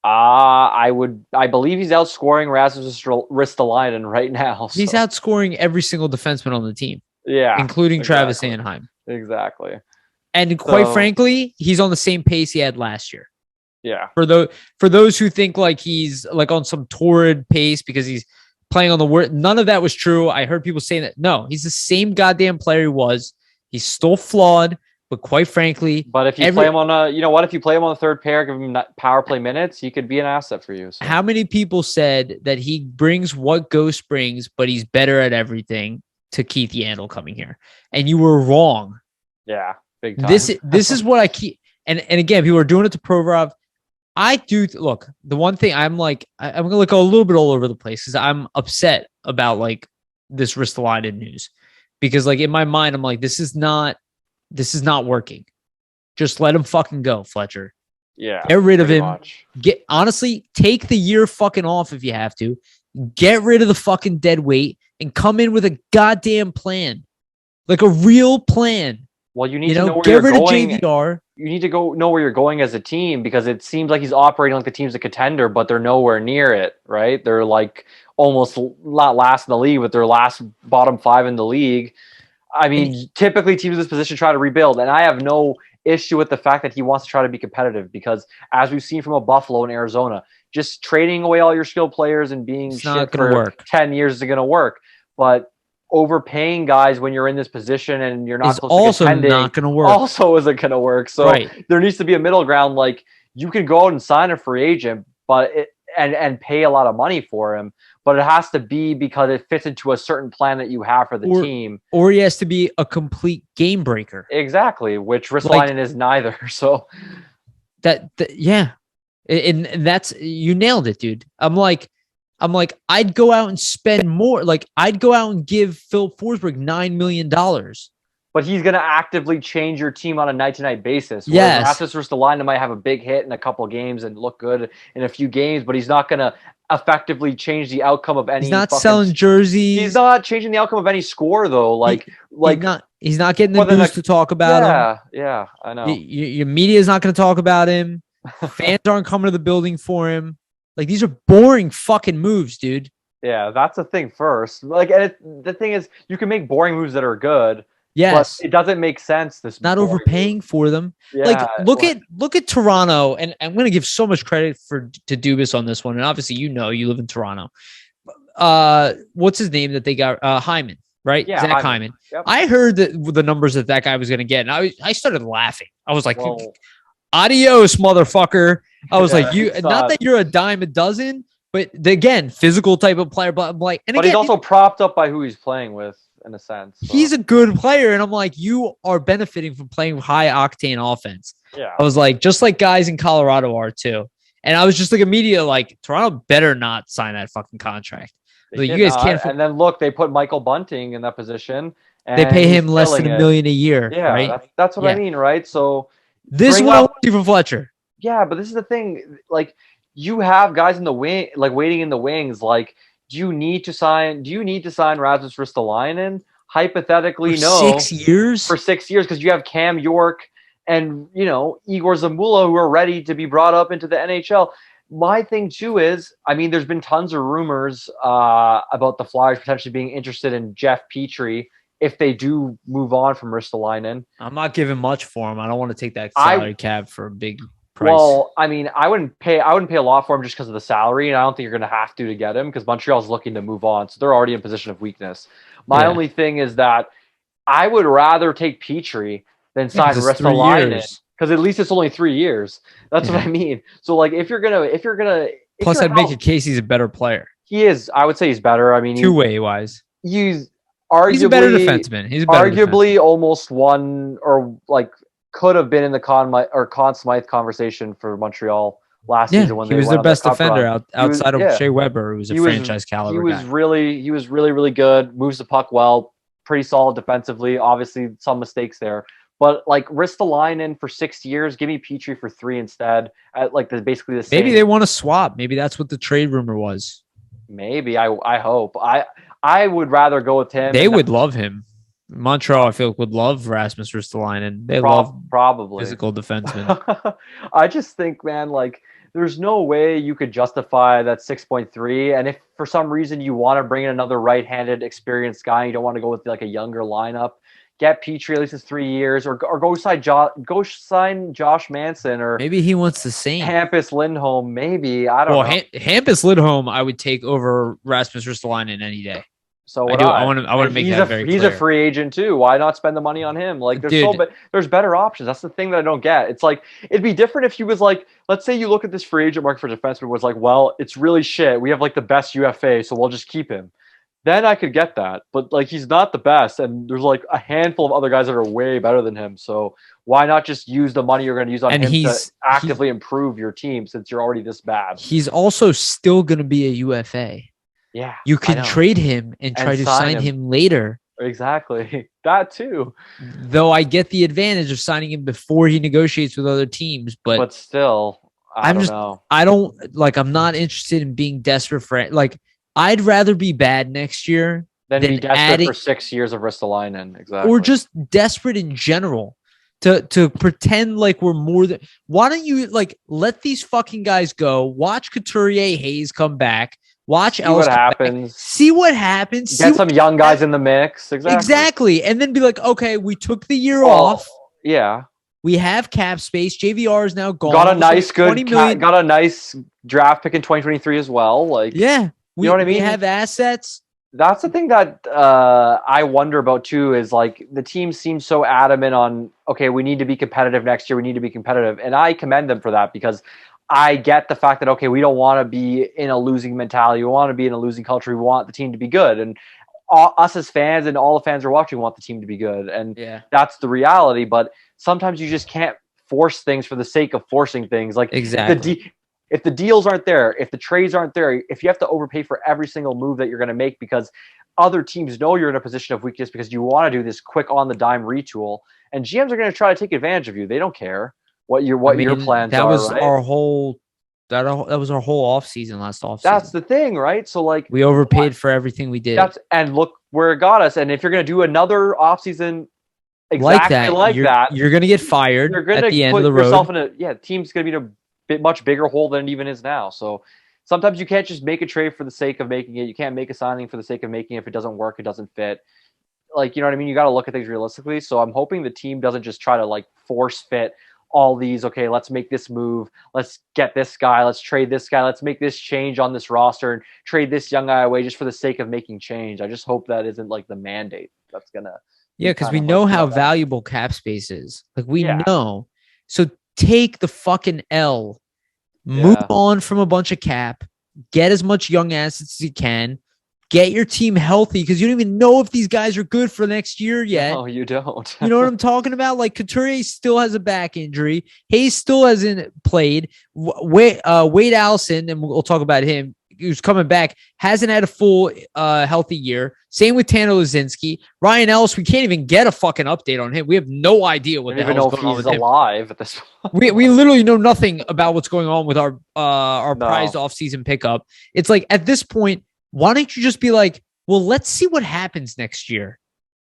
I believe he's outscoring Rasmus Ristolainen right now. So. He's outscoring every single defenseman on the team. Yeah. Including Travis Sanheim. Exactly. And quite frankly, he's on the same pace he had last year. Yeah. For those who think he's on some torrid pace because he's playing on the word, none of that was true. I heard people saying that. No, he's the same goddamn player he was. He's still flawed. But quite frankly, if you play him on if you play him on the third pair, give him power play minutes, he could be an asset for you. So. How many people said that he brings what Ghost brings, but he's better at everything to Keith Yandel coming here? And you were wrong. Yeah, big time. This is what I keep. And again, people are doing it to Provorov. I do look. The one thing I'm going to go a little bit all over the place because I'm upset about this Ristolainen news because in my mind I'm this is not working. Just let him fucking go, Fletcher. Yeah. Get rid of him. Much. Honestly, take the year fucking off if you have to. Get rid of the fucking dead weight and come in with a goddamn plan. like a real plan. Well, you need to know where get you're rid going. of JVR. You need to know where you're going as a team, because it seems like he's operating like the team's a contender, but they're nowhere near it, right? They're like almost not last in the league, but they're last bottom 5 in the league. I mean, typically teams in this position try to rebuild, and I have no issue with the fact that he wants to try to be competitive, because as we've seen from a Buffalo and Arizona, just trading away all your skilled players and being shit for 10 years isn't going to work. But overpaying guys when you're in this position and you're not close to contending not going to work. Also isn't going to work. So there needs to be a middle ground. Like, you can go out and sign a free agent, but and pay a lot of money for him, but it has to be because it fits into a certain plan that you have for the team. Or he has to be a complete game breaker. Exactly, which Ristolainen is neither. So yeah. And that's, you nailed it, dude. I'm like, I'd go out and spend more. Like, I'd go out and give Phil Forsberg $9 million. But he's going to actively change your team on a night-to-night basis. Yes. Rasmus Ristolainen might have a big hit in a couple of games and look good in a few games, but he's not going to effectively change the outcome of any. He's not selling jerseys. He's not changing the outcome of any score, though. He's not getting the news to talk about him. Yeah, I know. Your media is not going to talk about him. Fans aren't coming to the building for him. Like, these are boring fucking moves, dude. Yeah, that's the thing first. Like, and the thing is, you can make boring moves that are good. Yes, but it doesn't make sense. This not overpaying for them. Yeah, like, look at Toronto, and I'm going to give so much credit to Dubas on this one. And obviously, you live in Toronto. What's his name that they got? Hyman, right? Yeah, Zach Hyman. Yep. I heard the numbers that guy was going to get, and I started laughing. I was like, "Adios, motherfucker!" I was like, "You, not that you're a dime a dozen, but again, physical type of player." But I'm like, but he's also propped up by who he's playing with. In a sense, so. He's a good player, and I'm like, you are benefiting from playing high octane offense. Yeah, I was like, just like guys in Colorado are too, and I was just like immediately like, Toronto better not sign that fucking contract. Like, you guys can't. And then look, they put Michael Bunting in that position. And they pay him less than $1 million a year. Yeah, right? That's what I mean, right? So this is what I want to see from Fletcher. Yeah, but this is the thing. Like, you have guys in the wing, like waiting in the wings, like. Do you need to sign Rasmus Ristolainen? Hypothetically, no. 6 years? For 6 years, because you have Cam York and, Igor Zamula, who are ready to be brought up into the NHL. My thing, too, is, I mean, there's been tons of rumors about the Flyers potentially being interested in Jeff Petrie if they do move on from Ristolainen. I'm not giving much for him. I don't want to take that salary cap for a big price. Well, I mean, I wouldn't pay a lot for him just because of the salary, and I don't think you're going to have to get him because Montreal's looking to move on, so they're already in position of weakness. My only thing is that I would rather take Petrie than sign Ristolainen because at least it's only 3 years. That's what I mean. So, like, if you're gonna, plus, I'd make a case he's a better player. He is. I would say he's better. I mean, two-way wise, he's arguably he's a better defenseman. He's a better defenseman. Almost one or like. Could have been in the Conn Smythe conversation for Montreal last season when he was their best defender outside of Shea Weber, who was a franchise caliber guy. He was really good. Moves the puck well, pretty solid defensively. Obviously, some mistakes there, but like Ristolainen for 6 years, give me Petrie for 3 instead. At like basically the same. Maybe they want to swap. Maybe that's what the trade rumor was. Maybe I hope I would rather go with him. They would love him. Montreal, I feel like, would love Rasmus Ristolainen. They love probably physical defensemen. I just think, man, like, there's no way you could justify that 6.3. And if for some reason you want to bring in another right-handed experienced guy, you don't want to go with like a younger lineup, get Petrie at least 3 years, or go sign Josh Manson, or maybe he wants the same. Hampus Lindholm, maybe. I don't know. Hampus Lindholm, I would take over Rasmus Ristolainen any day. So I want to make that very clear. He's a free agent too. Why not spend the money on him? Like, there's better options. That's the thing that I don't get. It's like, it'd be different if he was like, let's say you look at this free agent market for defenseman was like, well, it's really shit. We have like the best UFA, so we'll just keep him. Then I could get that. But like, he's not the best, and there's like a handful of other guys that are way better than him. So why not just use the money you're going to use on him to actively improve your team since you're already this bad? He's also still going to be a UFA. Yeah, you can trade him and try to sign him later. Exactly. That too. Though I get the advantage of signing him before he negotiates with other teams, but still, I don't know. I'm not interested in being desperate for like, I'd rather be bad next year Then than be desperate adding for 6 years of Ristolainen. Exactly. or just desperate in general to pretend like we're more than. Why don't you like let these fucking guys go? Watch Couturier, Hayes come back. Watch See Ellis what come back. happens. See what happens. Get some young guys in the mix. Exactly. And then be like, okay, we took the year Well, off. Yeah. We have cap space. JVR is now gone. Got a nice got a nice draft pick in 2023 as well. Like, yeah, you know what I mean? We have assets. That's the thing that I wonder about too, is like the team seems so adamant on, okay, we need to be competitive next year. We need to be competitive. And I commend them for that, because I get the fact that, okay, we don't want to be in a losing mentality. We want to be in a losing culture. We want the team to be good. And us as fans and all the fans who are watching want the team to be good. And that's the reality. But sometimes you just can't force things for the sake of forcing things. Like, exactly. If the deals aren't there, if the trades aren't there, if you have to overpay for every single move that you're going to make because other teams know you're in a position of weakness because you want to do this quick on the dime retool, and GMs are going to try to take advantage of you. They don't care what your plans that are. Was right? our whole that was our whole offseason last offseason. That's the thing, right? So like we overpaid for everything we did. And look where it got us. And if you're going to do another offseason exactly like that, you're going to get fired. You're going to put yourself in a team's going to be in a much bigger hole than it even is now. So sometimes you can't just make a trade for the sake of making it. You can't make a signing for the sake of making it. If it doesn't work, it doesn't fit. Like, you know what I mean? You got to look at things realistically. So I'm hoping the team doesn't just try to like force fit all these. Okay, let's make this move. Let's get this guy. Let's trade this guy. Let's make this change on this roster and trade this young guy away just for the sake of making change. I just hope that isn't like the mandate that's going to. Yeah, because we know how valuable cap space is. Like, we know. So take the fucking L. Move on from a bunch of cap. Get as much young assets as you can. Get your team healthy, because you don't even know if these guys are good for next year yet. No, you don't. You know what I'm talking about? Like, Couturier still has a back injury. Hayes still hasn't played. Wade Allison, and we'll talk about him, who's coming back, hasn't had a full healthy year. Same with Tanner Lazinski. Ryan Ellis, we can't even get a fucking update on him. We have no idea what the hell is going on with him. He's alive at this point. We literally know nothing about what's going on with our prized offseason pickup. It's like, at this point, why don't you just be like, well, let's see what happens next year.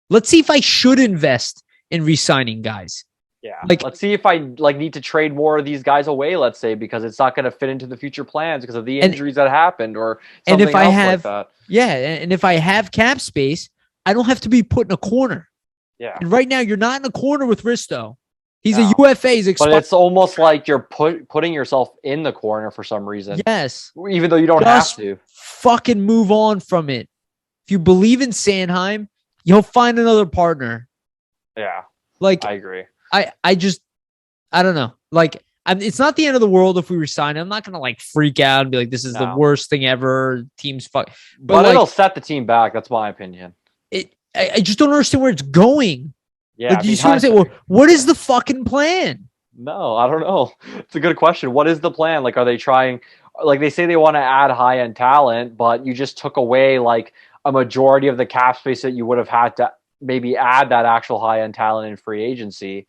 Let's see if I should invest in re-signing guys. Yeah. Like, let's see if I need to trade more of these guys away, let's say, because it's not going to fit into the future plans because of the injuries that happened or something else like that. Yeah. And if I have cap space, I don't have to be put in a corner. Yeah. And right now, you're not in a corner with Risto. He's a UFA. He's expired. But it's almost like you're putting yourself in the corner for some reason. Yes. Even though you don't have to. Fucking move on from it. If you believe in Sanheim, you'll find another partner. Yeah. Like, I agree. I don't know. Like, it's not the end of the world if we resign. I'm not going to like freak out and be like, this is the worst thing ever. Team's fuck. But like, it'll set the team back. That's my opinion. I just don't understand where it's going. Yeah. Like, you see what I'm saying? Well, what is the fucking plan? No, I don't know. It's a good question. What is the plan? Like, are they trying, like they say they want to add high-end talent, but you just took away like a majority of the cap space that you would have had to maybe add that actual high-end talent in free agency.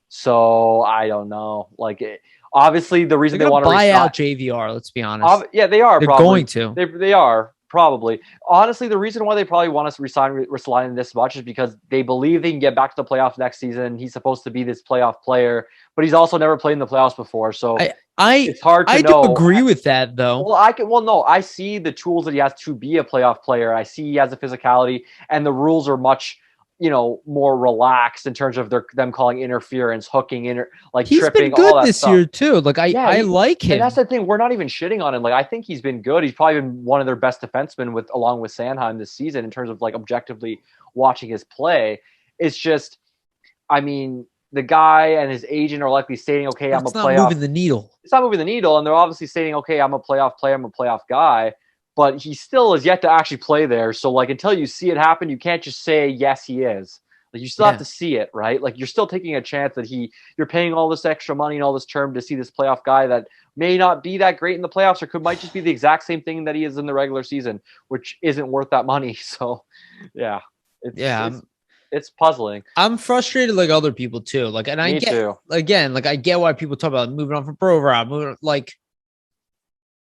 So I don't know. Like, obviously, the reason they want to buy out JVR. Let's be honest. Yeah, they are. They're probably going to. They are probably. Honestly, the reason why they probably want us to resign Ristolainen this much is because they believe they can get back to the playoffs next season. He's supposed to be this playoff player, but he's also never played in the playoffs before. So it's hard to know. I do agree with that, though. No, I see the tools that he has to be a playoff player. I see he has a physicality, and the rules are much, more relaxed in terms of them calling interference, hooking, he's tripping, been good all that this stuff. year too. Like, I like him. And that's the thing. We're not even shitting on him. Like, I think he's been good. He's probably been one of their best defensemen along with Sanheim this season in terms of like objectively watching his play. It's just, I mean, the guy and his agent are likely stating, okay, I'm a playoff. It's not moving the needle. It's not moving the needle. And they're obviously stating, okay, I'm a playoff player. I'm a playoff guy. But he still is yet to actually play there. So like, until you see it happen, you can't just say, yes, he is. Like, you still have to see it, right? Like, you're still taking a chance that you're paying all this extra money and all this term to see this playoff guy that may not be that great in the playoffs or might just be the exact same thing that he is in the regular season, which isn't worth that money. So, yeah. It's puzzling. I'm frustrated like other people too. Like, and I get, again, like, I get why people talk about moving on from Provorov,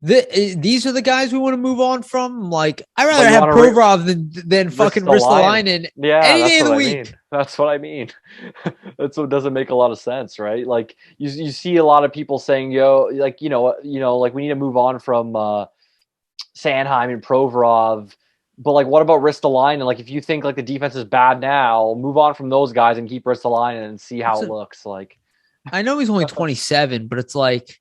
These are the guys we want to move on from. Like, I'd But rather you have want Provorov than fucking Ristolainen. Ristolainen Yeah, any day that's of what the I week. mean. That's what I mean. That's what doesn't make a lot of sense, right? Like you see a lot of people saying, "Yo, like like we need to move on from Sanheim and Provorov." But like, what about Ristolainen? Like, if you think like the defense is bad now, move on from those guys and keep Ristolainen and see how it looks. Like, I know he's only 27, but it's like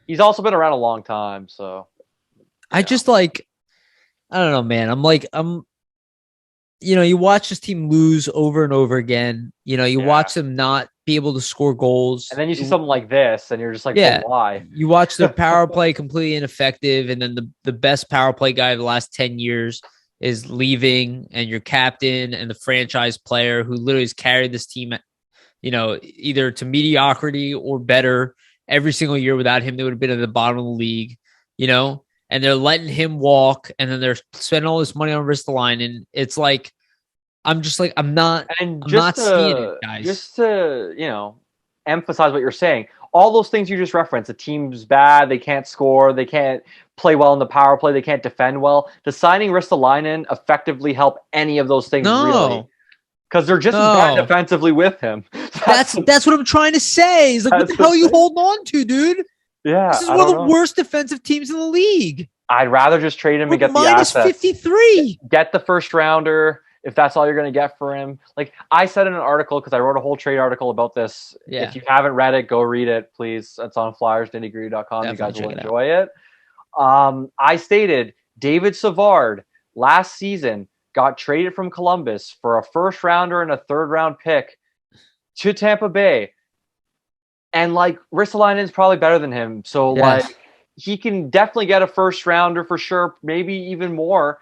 he's also been around a long time, so I just like I don't know, man. You watch this team lose over and over again. You watch them not be able to score goals. And then you see something like this, and you're just like, yeah, but why? You watch their power play completely ineffective, and then the best power play guy of the last 10 years is leaving, and your captain and the franchise player who literally has carried this team, either to mediocrity or better every single year. Without him, they would have been at the bottom of the league, and they're letting him walk, and then they're spending all this money on Ristolainen. It's like, I'm just like, I'm not seeing it, guys. Just to, emphasize what you're saying, all those things you just referenced, the team's bad, they can't score, they can't play well in the power play, they can't defend well. Does signing Ristolainen effectively help any of those things? Really? Because they're just as bad defensively with him. That's what I'm trying to say. Is like, what the hell are you holding on to, dude? Yeah, this is one of the worst defensive teams in the league. I'd rather just trade him and get the assets. -53. Get the first rounder if that's all you're going to get for him. Like I said in an article, because I wrote a whole trade article about this. Yeah. If you haven't read it, go read it, please. It's on flyersnittygritty.com. You guys will enjoy it. I stated David Savard last season got traded from Columbus for a first rounder and a third round pick to Tampa Bay. And like Ristolainen is probably better than him. So like he can definitely get a first rounder for sure, maybe even more.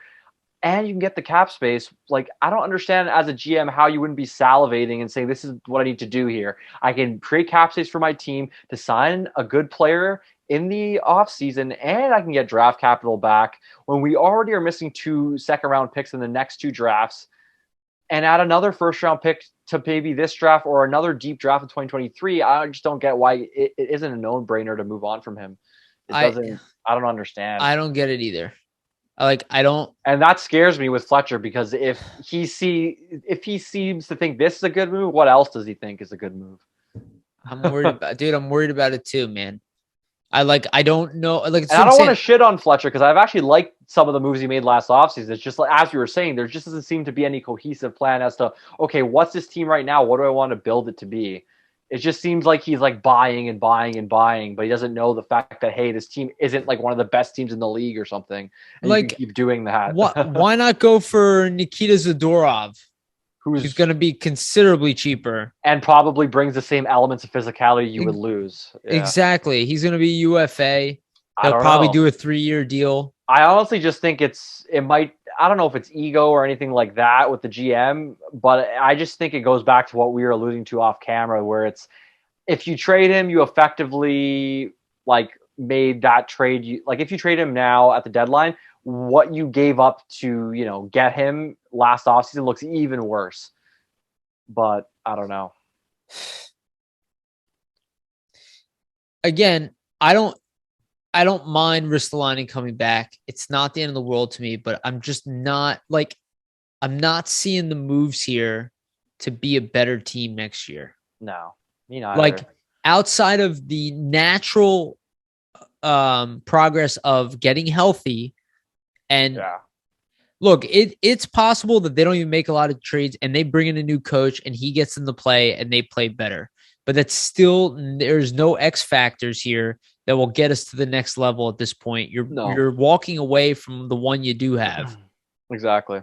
And you can get the cap space. Like, I don't understand as a GM how you wouldn't be salivating and saying, this is what I need to do here. I can create cap space for my team to sign a good player in the offseason, and I can get draft capital back when we already are missing 2 second-round picks in the next 2 drafts, and add another first-round pick to maybe this draft or another deep draft in 2023. I just don't get why it isn't a no-brainer to move on from him. I don't understand. I don't get it either. I don't, and that scares me with Fletcher, because if he seems to think this is a good move, what else does he think is a good move? I'm worried about, dude. I'm worried about it too, man. I don't know. Like, I don't want to shit on Fletcher because I've actually liked some of the moves he made last offseason. It's just like, as you were saying, there just doesn't seem to be any cohesive plan as to, okay, what's this team right now? What do I want to build it to be? It just seems like he's like buying and buying and buying, but he doesn't know the fact that, hey, this team isn't like one of the best teams in the league or something. And like, you can keep doing that. Why not go for Nikita Zadorov, who's going to be considerably cheaper and probably brings the same elements of physicality you would lose? Yeah. Exactly. He's going to be UFA. They'll probably do a 3-year deal. I honestly just think it might. I don't know if it's ego or anything like that with the GM, but I just think it goes back to what we were alluding to off camera, where it's, if you trade him, you effectively like made that trade. Like if you trade him now at the deadline, what you gave up to, get him last offseason looks even worse. But I don't know. Again, I don't mind Ristolainen coming back. It's not the end of the world to me, but I'm just not I'm not seeing the moves here to be a better team next year. No, me neither. Like, outside of the natural progress of getting healthy, and look, it's possible that they don't even make a lot of trades and they bring in a new coach and he gets them to play and they play better. But that's still, there's no X factors here that will get us to the next level at this point. You're walking away from the one you do have. Exactly.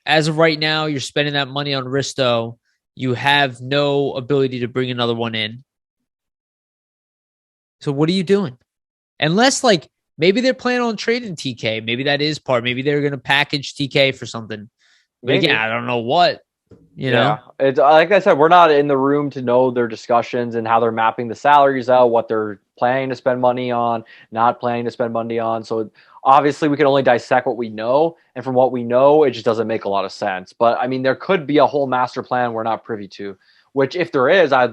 As of right now, you're spending that money on Risto. You have no ability to bring another one in. So what are you doing? Unless maybe they're planning on trading TK. Maybe that is part. Maybe they're going to package TK for something. But again, I don't know what. You know, it's like I said, we're not in the room to know their discussions and how they're mapping the salaries out, what they're planning to spend money on, not planning to spend money on. So obviously we can only dissect what we know. And from what we know, it just doesn't make a lot of sense. But I mean, there could be a whole master plan we're not privy to, which if there is, I'd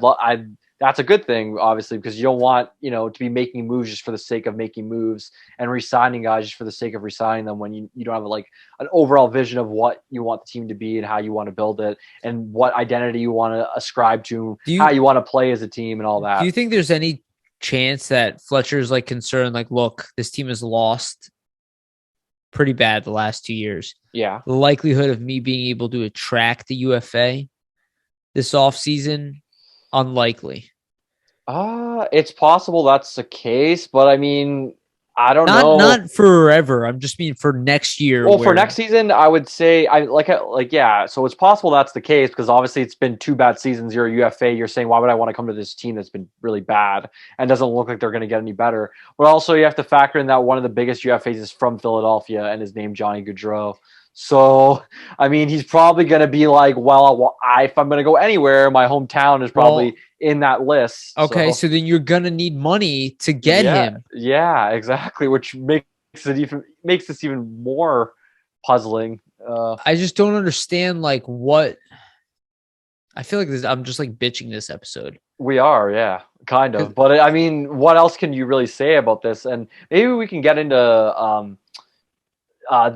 that's a good thing, obviously, because you don't want, to be making moves just for the sake of making moves and re-signing guys just for the sake of re-signing them when you don't have like an overall vision of what you want the team to be and how you want to build it and what identity you want to ascribe to, how you want to play as a team and all that. Do you think there's any chance that Fletcher's like concerned, like, look, this team has lost pretty bad the last 2 years. Yeah. The likelihood of me being able to attract the UFA this offseason, unlikely. It's possible that's the case, but I mean, I don't know. Not forever. I'm just mean for next year. Well, for next season, I would say yeah. So it's possible that's the case because obviously it's been 2 bad seasons. You're a UFA. You're saying, why would I want to come to this team that's been really bad and doesn't look like they're going to get any better? But also you have to factor in that one of the biggest UFAs is from Philadelphia and his name Johnny Gaudreau. So, I mean, he's probably going to be like, well, if I'm going to go anywhere, my hometown is probably in that list. Okay, so then you're going to need money to get him. Yeah, exactly, which makes this even more puzzling. I just don't understand, like, what... I feel like I'm just, like, bitching this episode. We are, yeah, kind of. But, I mean, what else can you really say about this? And maybe we can get into...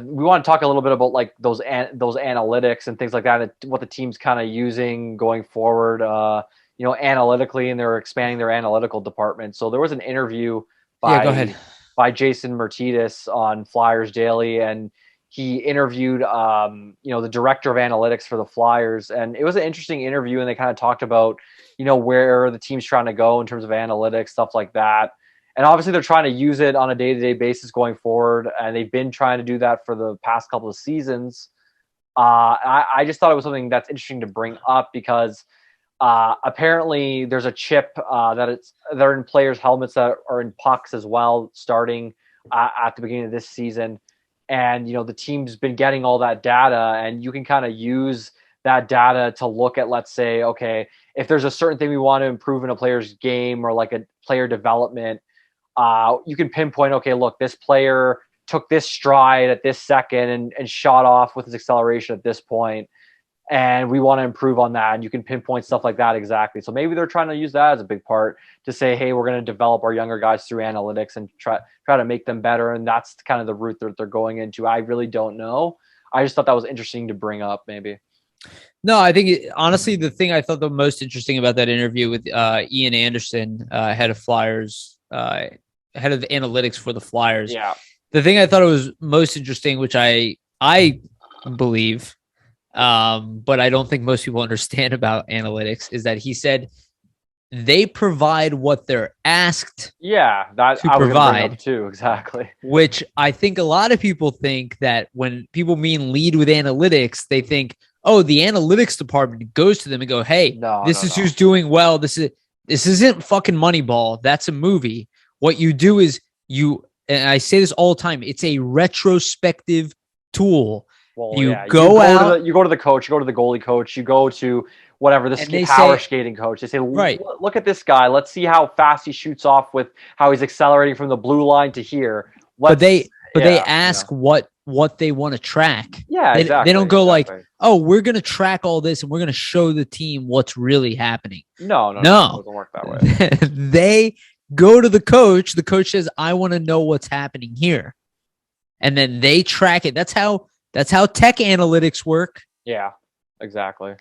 we want to talk a little bit about like those analytics and things like that, and what the team's kind of using going forward, analytically, and they're expanding their analytical department. So there was an interview by Jason Martinez on Flyers Daily, and he interviewed, the director of analytics for the Flyers, and it was an interesting interview. And they kind of talked about, where the team's trying to go in terms of analytics, stuff like that. And obviously they're trying to use it on a day-to-day basis going forward, and they've been trying to do that for the past couple of seasons. I just thought it was something that's interesting to bring up because apparently there's a chip they're in players' helmets that are in pucks as well, starting at the beginning of this season. And the team's been getting all that data, and you can kind of use that data to look at, let's say, okay, if there's a certain thing we want to improve in a player's game or like a player development. You can pinpoint, okay, look, this player took this stride at this second and shot off with his acceleration at this point, and we want to improve on that. And you can pinpoint stuff like that exactly. So maybe they're trying to use that as a big part to say, hey, we're going to develop our younger guys through analytics and try to make them better. And that's kind of the route that they're going into. I really don't know. I just thought that was interesting to bring up, maybe. No, I think honestly, the thing I thought the most interesting about that interview with Ian Anderson, head of Flyers, head of analytics for the Flyers. Yeah. The thing I thought was most interesting, which I believe, but I don't think most people understand about analytics, is that he said they provide what they're asked. Yeah, that to I was provide bring up too, exactly. Which I think a lot of people think that when people mean lead with analytics, they think, oh, the analytics department goes to them and go, hey, this is who's doing well. This isn't fucking Moneyball. That's a movie. What you do is and I say this all the time, it's a retrospective tool. Well, you yeah. go out. You go to the coach, you go to the goalie coach, you go to whatever, the power skating coach. They say, right, look at this guy. Let's see how fast he shoots off with how he's accelerating from the blue line to here. But they ask what they want to track. Yeah, exactly. They don't go like, oh, we're going to track all this and we're going to show the team what's really happening. No. It doesn't work that way. They go to the coach. The coach says, I want to know what's happening here. And then they track it. That's how tech analytics work. Yeah, exactly.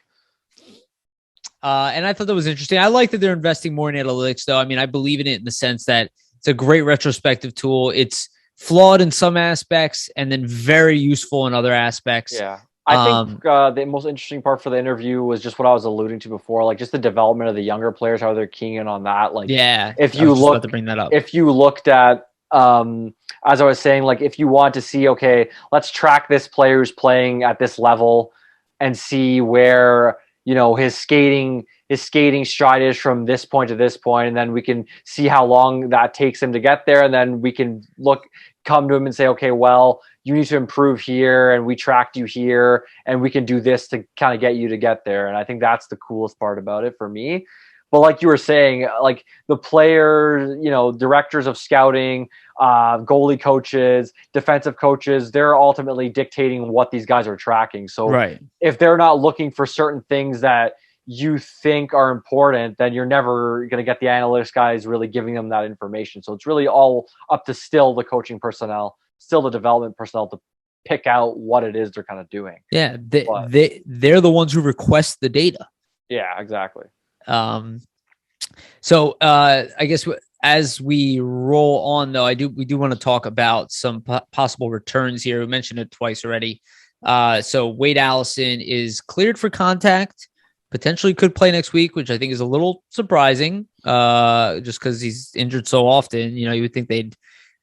And I thought that was interesting. I like that they're investing more in analytics, though. I mean, I believe in it in the sense that it's a great retrospective tool. It's flawed in some aspects and then very useful in other aspects. Yeah. I think the most interesting part for the interview was just what I was alluding to before, like just the development of the younger players, how they're keying in on that. Like, yeah, if you look to bring that up, if you looked at, as I was saying, like if you want to see, okay, let's track this player who's playing at this level and see where, his skating stride is from this point to this point, and then we can see how long that takes him to get there, and then we can come to him and say, okay, well, you need to improve here, and we tracked you here, and we can do this to kind of get you to get there. And I think that's the coolest part about it for me. But like you were saying, like the players, directors of scouting, goalie coaches, defensive coaches, they're ultimately dictating what these guys are tracking. So if they're not looking for certain things that, you think are important, then you're never going to get the analytics guys really giving them that information. So it's really all up to still the coaching personnel, still the development personnel to pick out what it is they're kind of doing. Yeah, they're the ones who request the data. Yeah, exactly. So I guess as we roll on, though, we do want to talk about some possible returns here. We mentioned it twice already. So Wade Allison is cleared for contact, potentially could play next week, which I think is a little surprising, just because he's injured so often. You would think they'd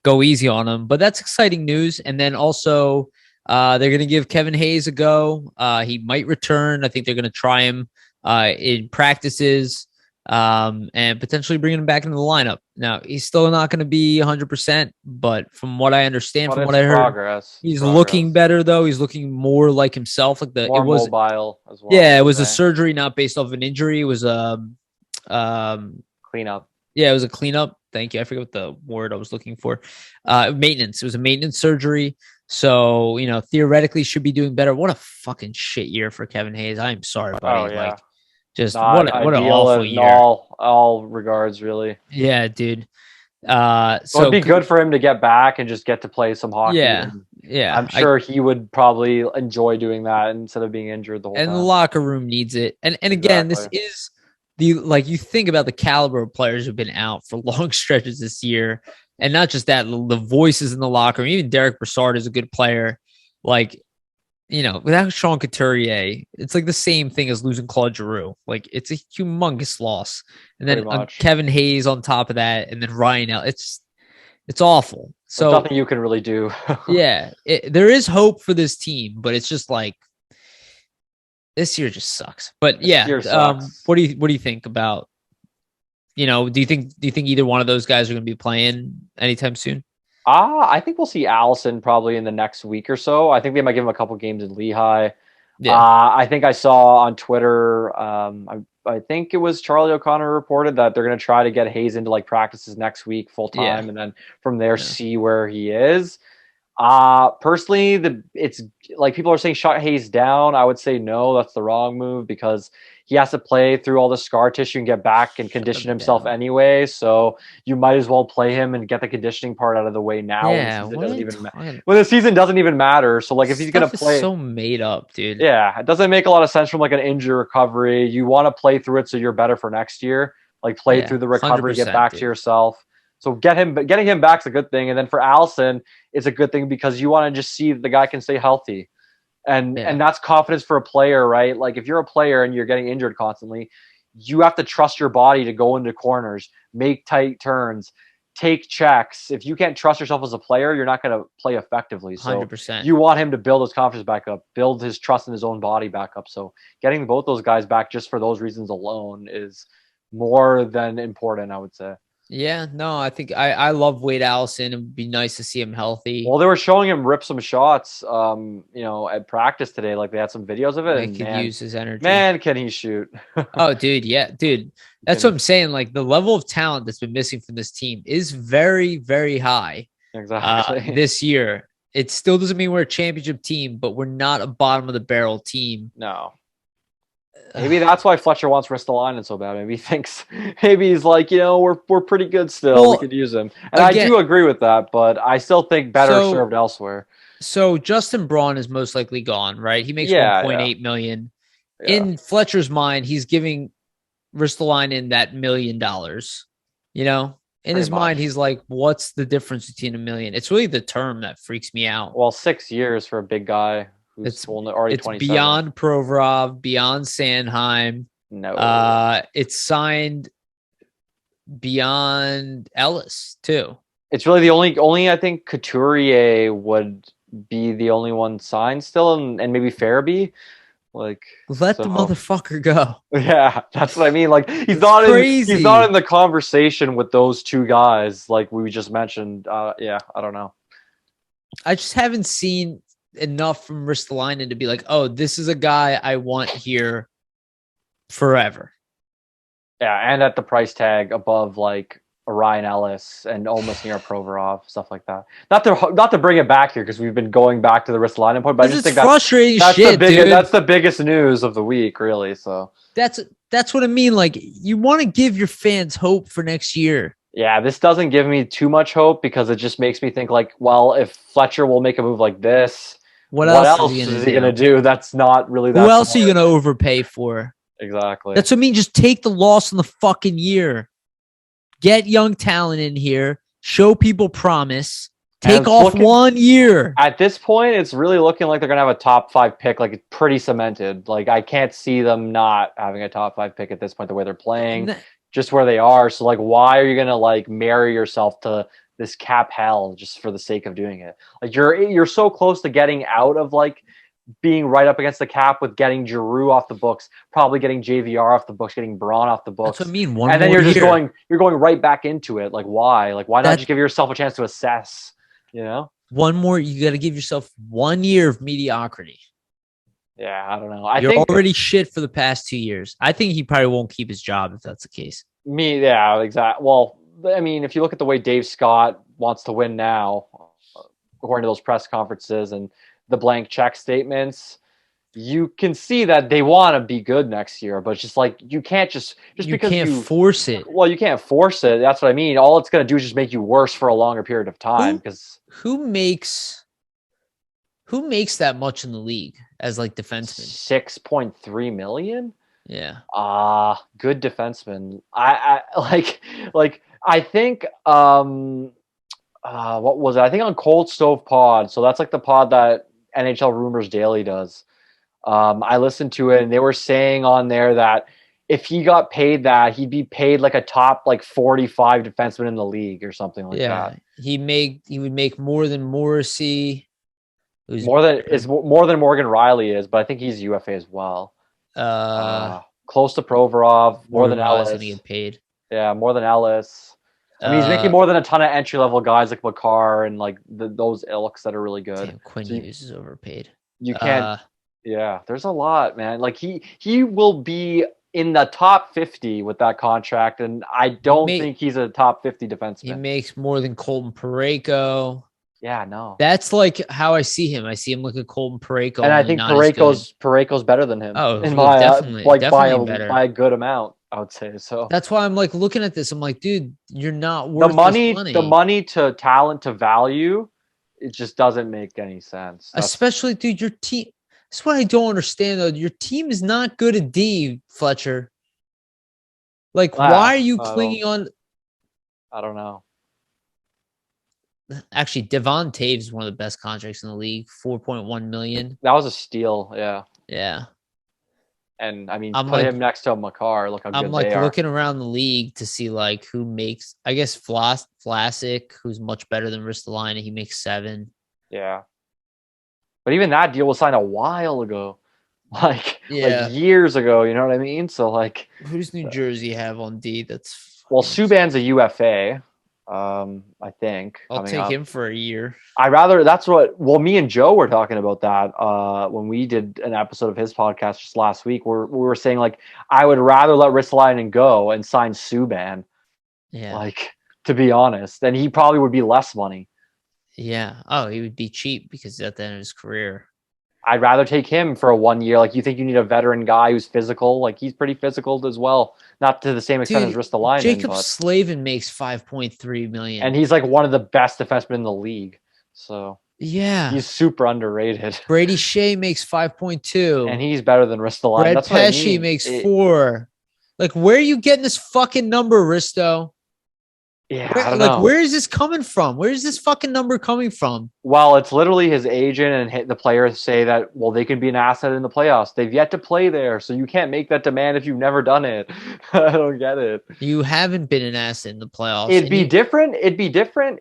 go easy on him, but that's exciting news. And then also they're going to give Kevin Hayes a go. He might return. I think they're going to try him in practices. And potentially bringing him back into the lineup. Now, he's still not going to be 100%, but from what I understand, from what I heard, he's looking better, though. He's looking more like himself. Like more mobile as well. Yeah, it was a surgery, not based off of an injury. It was a cleanup. Yeah, it was a cleanup. Thank you. I forget what the word I was looking for. Maintenance. It was a maintenance surgery. So, theoretically should be doing better. What a fucking shit year for Kevin Hayes. I'm sorry, buddy. Oh, yeah. Just what an awful year. All regards, really. Yeah, dude. So it'd be good for him to get back and just get to play some hockey. Yeah. I'm sure he would probably enjoy doing that instead of being injured the whole time. And the locker room needs it. And again, This is you think about the caliber of players who've been out for long stretches this year, and not just that, the voices in the locker room. Even Derek Brassard is a good player. Without Sean Couturier, it's like the same thing as losing Claude Giroux. Like, it's a humongous loss. And then Kevin Hayes on top of that, and then Ryan L. It's awful. So there's nothing you can really do. Yeah, there is hope for this team, but it's just like this year just sucks. But what do you think about? Do you think either one of those guys are going to be playing anytime soon? I think we'll see Allison probably in the next week or so. I think they might give him a couple games in Lehigh. Yeah. I think I saw on Twitter, I think it was Charlie O'Connor reported that they're going to try to get Hayes into practices next week full time, and then from there see where he is. Personally, it's like people are saying shut Hayes down. I would say no, that's the wrong move because he has to play through all the scar tissue and get back and condition himself anyway. So you might as well play him and get the conditioning part out of the way now. Yeah, when the season doesn't even matter. So if he's gonna play, so made up, dude. Yeah, it doesn't make a lot of sense from an injury recovery. You want to play through it so you're better for next year. Play through the recovery, get back to yourself. So getting him back is a good thing. And then for Allison, it's a good thing because you want to just see the guy can stay healthy. And that's confidence for a player, right? If you're a player and you're getting injured constantly, you have to trust your body to go into corners, make tight turns, take checks. If you can't trust yourself as a player, you're not going to play effectively. So 100%. You want him to build his confidence back up, build his trust in his own body back up. So getting both those guys back just for those reasons alone is more than important, I would say. Yeah, no, I think I love Wade Allison. It would be nice to see him healthy. Well, they were showing him rip some shots, at practice today. They had some videos of it. He could use his energy. Man, can he shoot? Oh, dude, yeah, dude. That's what I'm saying. The level of talent that's been missing from this team is very, very high. Exactly. This year, it still doesn't mean we're a championship team, but we're not a bottom of the barrel team. No. Maybe that's why Fletcher wants Ristolainen so bad. Maybe he thinks, he's we're pretty good still. Well, we could use him. And again, I do agree with that, but I still think better served elsewhere. So Justin Braun is most likely gone, right? He makes $1.8 million. Yeah. In Fletcher's mind, he's giving Ristolainen that $1 million. In his mind, he's like, what's the difference between $1 million? It's really the term that freaks me out. Well, 6 years for a big guy. It's already 27. Beyond Provorov, beyond Sanheim. No, it's signed beyond Ellis too. It's really the only I think Couturier would be the only one signed still, and maybe Farabee. Let the motherfucker go. Yeah, that's what I mean. He's not in the conversation with those two guys like we just mentioned. I don't know. I just haven't seen enough from Ristolainen to be like, oh, this is a guy I want here forever. Yeah, and at the price tag above a Ryan Ellis and almost near Provorov, stuff like that. Not to bring it back here because we've been going back to the Ristolainen point, but I just think frustrating that's shit, dude. That's the biggest news of the week, really. So that's That's what I mean. Like, you want to give your fans hope for next year. Yeah, this doesn't give me too much hope because it just makes me think like, well, if Fletcher will make a move like this, what else is he gonna do? That's not really that. Who else are you gonna overpay for? Exactly. That's what I mean. Just take the loss in the fucking year. Get young talent in here. Show people promise. Take off 1 year. At this point, it's really looking like they're going to have a top 5 pick, like pretty cemented. Like, I can't see them not having a top 5 pick at this point, the way they're playing, just where they are. So, like, why are you going to, like, marry yourself to this cap hell just for the sake of doing it? Like, you're so close to getting out of, like, being right up against the cap with getting Giroux off the books, probably getting JVR off the books, getting Braun off the books. That's what I mean. And then you're going right back into it. Like, why? Like, why not just give yourself a chance to assess, you know? You got to give yourself 1 year of mediocrity. Yeah, I don't know. You're already shit for the past 2 years. I think he probably won't keep his job if that's the case. Yeah, exactly. Well, I mean, if you look at the way Dave Scott wants to win now, according to those press conferences and the blank check statements, you can see that they want to be good next year, but it's just like you can't just because you force it. Well, you can't force it. That's what I mean. All it's going to do is just make you worse for a longer period of time. Because who makes that much in the league as like defenseman? 6.3 million. Yeah. Good defenseman. I think what was it? I think on Cold Stove Pod. So that's like the pod that NHL Rumors Daily does. I listened to it and they were saying on there that if he got paid that, he'd be paid like a top like 45 defenseman in the league or something like that. He would make more than Morrissey. More than Morgan Riley is, but I think he's UFA as well. Close to Provorov, more than Ellis. Gonna get paid. Yeah, more than Ellis. I mean, he's making more than a ton of entry-level guys like Makar and like those ilks that are really good. Damn, Quinn Hughes is overpaid. You can't. Yeah, there's a lot, man. Like he will be in the top 50 with that contract, and I don't think he's a top 50 defenseman. He makes more than Colton Parayko. Yeah, no. That's like how I see him. I see him like a Colton Parayko, and I think Parayko's better than him. Oh, in my definitely better by a good amount, I would say. So that's why I'm like looking at this. I'm like, dude, you're not worth the money to talent to value. It just doesn't make any sense. Especially, dude, your team. That's what I don't understand, though. Your team is not good at D, Fletcher. Like, why are you clinging on? I don't know. Actually, Devon Taves is one of the best contracts in the league, $4.1 million. That was a steal, yeah. Yeah. And I mean, put him next to Makar. Look how good they are. Looking around the league to see like who makes. I guess Vlasic, who's much better than Ristolainen, he makes 7. Yeah. But even that deal was signed a while ago, like years ago. You know what I mean? So like, who's New Jersey have on D? That's Subban's a UFA. I think I'll take him for a year. Me and Joe were talking about that when we did an episode of his podcast just last week. We were saying like I would rather let Ristolainen go and sign Subban. Yeah, like to be honest, and he probably would be less money. Yeah. Oh, he would be cheap because at the end of his career. I'd rather take him for a 1 year. Like, you think you need a veteran guy who's physical? Like, he's pretty physical as well. Not to the same extent as Ristolainen. Jacob Slavin makes $5.3 million. And he's like one of the best defensemen in the league. So yeah, he's super underrated. Brady Shea makes 5.2. And he's better than Ristolainen. Brett Pesce makes 4. Like, where are you getting this fucking number, Risto? Yeah, I don't know. Where is this coming from? Where is this fucking number coming from? Well, it's literally his agent and the players say that, well, they can be an asset in the playoffs. They've yet to play there, so you can't make that demand if you've never done it. I don't get it. You haven't been an asset in the playoffs. It'd be different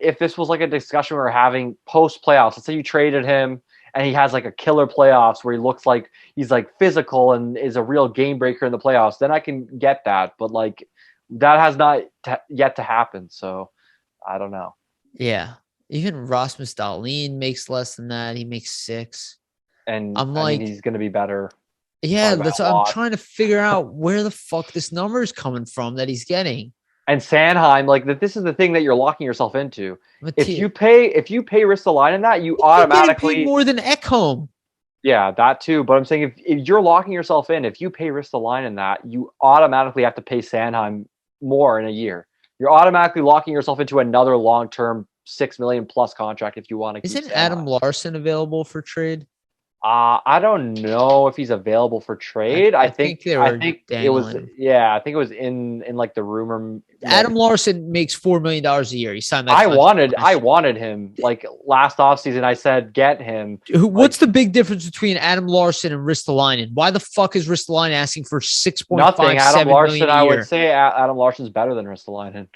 if this was like a discussion we were having post-playoffs. Let's say you traded him and he has like a killer playoffs where he looks like he's like physical and is a real game breaker in the playoffs. Then I can get that, but like that has not yet to happen, so I don't know. Yeah. Even Rasmus Dahlin makes less than that. He makes 6. And I'm like, he's going to be better. Yeah, that's what I'm trying to figure out where the fuck this number is coming from that he's getting. And Sanheim, like this is the thing that you're locking yourself into. If you pay Ristolainen that, you automatically pay more than Ekholm. Yeah, that too. But I'm saying if you're locking yourself in, if you pay Ristolainen that, you automatically have to pay Sanheim more in a year. You're automatically locking yourself into another long-term $6 million plus contract if you want to keep Isn't Sanheim. Adam Larson available for trade? I don't know if he's available for trade. I think they were it was dangling. I think it was in like the rumor. Adam Larson makes $4 million a year. He signed that. I wanted him like last offseason. I said get him. What's the big difference between Adam Larson and Ristolainen? Why the fuck is Ristolainen asking for 6.57 nothing? Adam Larson, million a I year? would say Adam Larson's better than Ristolainen.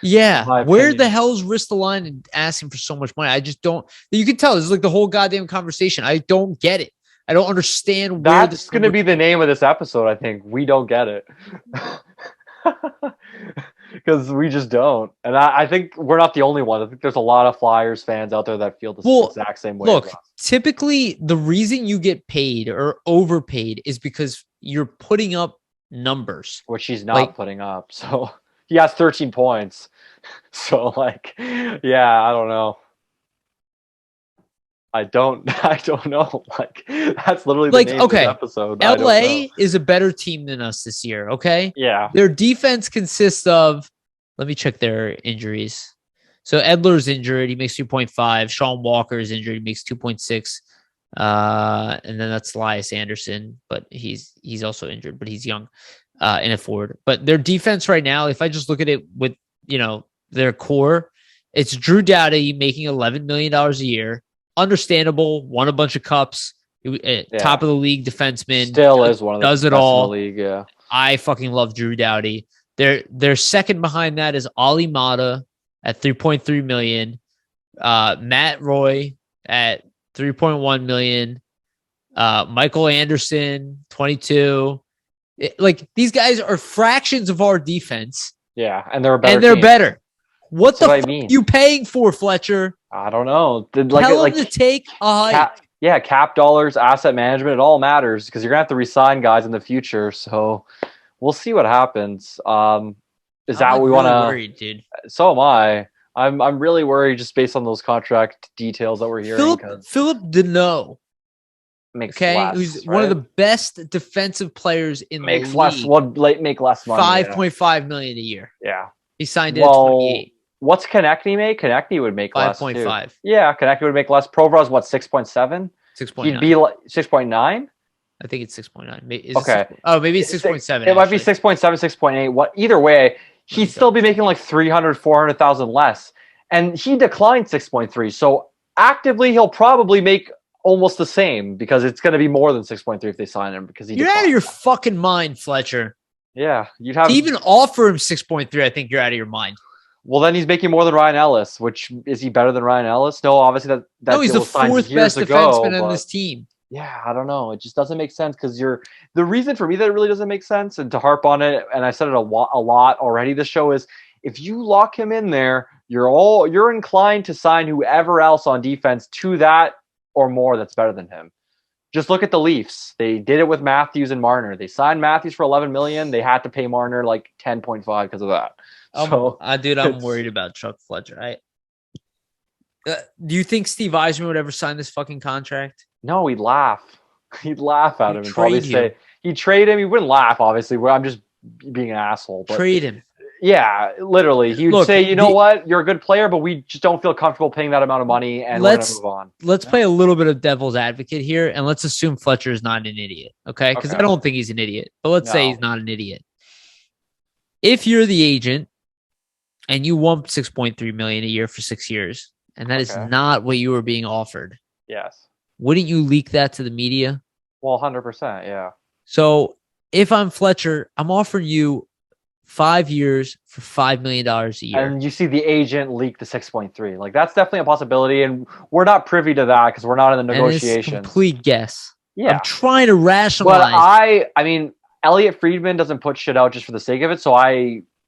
Yeah, where the hell is Ristolainen asking for so much money? I just don't. You can tell this is like the whole goddamn conversation. I don't get it. I don't understand. That's going to be the name of this episode. I think we don't get it because we just don't. And I think we're not the only one. I think there's a lot of Flyers fans out there that feel the exact same way. Look, typically the reason you get paid or overpaid is because you're putting up numbers, which he's not putting up. So. He has 13 points. So, like, yeah, I don't know. I don't know. Like, that's literally the name of the episode. LA is a better team than us this year, okay? Yeah. Their defense consists of, let me check their injuries. So, Edler's injured. He makes 2.5. Sean Walker is injured. He makes 2.6. And then that's Elias Anderson, but he's also injured, but he's young. In a forward, but their defense right now, if I just look at it with, their core, it's Drew Doughty making $11 million a year. Understandable. Won a bunch of cups. Top of the league defenseman. Still is one of the does it all. In the league. Yeah. I fucking love Drew Doughty. Their second behind that is Ali Mata at 3.3 million. Matt Roy at 3.1 million. Michael Anderson, 22. These guys are fractions of our defense. Yeah, and they're better. Better. What the fuck are you paying for, Fletcher? I don't know. Tell them to take a hike. Cap dollars, asset management, it all matters because you're gonna have to resign guys in the future. So we'll see what happens. Is that what we want to? Worried, dude. So am I. I'm really worried just based on those contract details that we're hearing. Philip Deneau. Who's one of the best defensive players in the league. Make less money. 5.5 million a year. Yeah. He signed it at 28. What's Konechny make? Konechny would make 5.5. Yeah, Konechny would make less. Provorov's what, 6.7? 6.9. He'd be like 6.9? I think it's 6.9. Okay. Maybe it's 6.7. It might be 6.7, 6.8. Either way, he'd still be making like 300, 400,000 less. And he declined 6.3. So actively, he'll probably make almost the same because it's going to be more than 6.3 if they sign him because you're out of your fucking mind, Fletcher. Yeah, you'd have to even offer him 6.3. I think you're out of your mind. Well, then he's making more than Ryan Ellis. Which is he better than Ryan Ellis? No, obviously that no, he's the fourth best defenseman on this team. Yeah, I don't know. It just doesn't make sense because the reason for me that it really doesn't make sense, and to harp on it, and I said it a lot already. This show is if you lock him in there, you're inclined to sign whoever else on defense to that or more that's better than him. Just look at the Leafs. They did it with Matthews and Marner. They signed Matthews for $11 million. They had to pay Marner like 10.5 because of that. I'm worried about Chuck Fletcher. Do you think Steve Yzerman would ever sign this fucking contract? No, he'd laugh. He'd laugh at him and probably say he'd trade him. He wouldn't laugh, obviously. I'm just being an asshole. But trade him. Yeah, literally. He would say, what? You're a good player, but we just don't feel comfortable paying that amount of money, and we're going to move on. Let's play a little bit of devil's advocate here, and let's assume Fletcher is not an idiot, okay? Because I don't think he's an idiot, but let's say he's not an idiot. If you're the agent and you want $6.3 million a year for 6 years, and that is not what you were being offered, yes, wouldn't you leak that to the media? Well, 100%, yeah. So if I'm Fletcher, I'm offering you 5 years for $5 million a year. And you see the agent leak the 6.3. Like, that's definitely a possibility, and we're not privy to that because we're not in the negotiations. It's complete guess. Yeah. I'm trying to rationalize. But I mean, Elliot Friedman doesn't put shit out just for the sake of it, so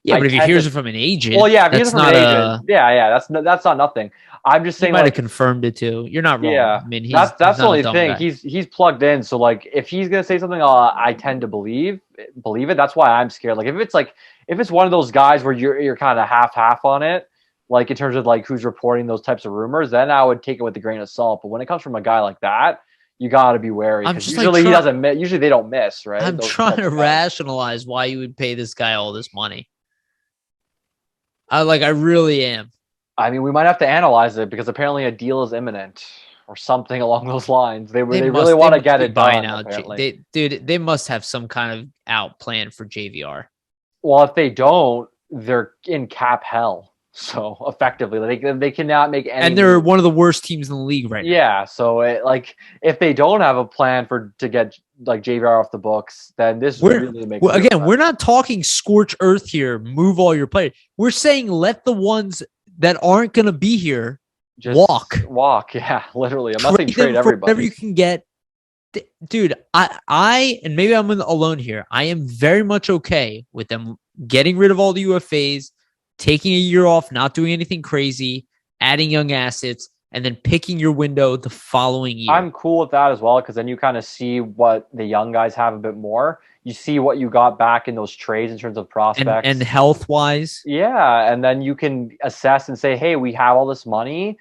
but if he hears it from an agent, well, yeah, if he hears it from an agent, that's not nothing. I'm just saying, he might have confirmed it too. You're not wrong. Yeah, I mean, that's the only thing. He's plugged in, so like, if he's gonna say something, I tend to believe it. That's why I'm scared. Like, if it's one of those guys where you're kind of half on it, like in terms of like who's reporting those types of rumors, then I would take it with a grain of salt. But when it comes from a guy like that, You got to be wary I'm because just usually like he doesn't miss. Usually they don't miss, right? I'm trying to rationalize why you would pay this guy all this money. I really am. I mean, we might have to analyze it because apparently a deal is imminent or something along those lines. They really want to get it done. Apparently, They must have some kind of out plan for JVR. Well, if they don't, they're in cap hell. So effectively, they cannot make any. And they're one of the worst teams in the league right now. Yeah. So if they don't have a plan to get like JVR off the books, then this really makes. We're not talking scorch earth here. Move all your players. We're saying let the ones that aren't going to be here just walk. Yeah, literally. Unless they trade everybody. Whatever you can get. Dude, I and maybe I'm alone here. I am very much okay with them getting rid of all the UFAs, taking a year off, not doing anything crazy, adding young assets, and then picking your window the following year. I'm cool with that as well because then you kind of see what the young guys have a bit more. You see what you got back in those trades in terms of prospects and health-wise. Yeah, and then you can assess and say, hey, we have all this money.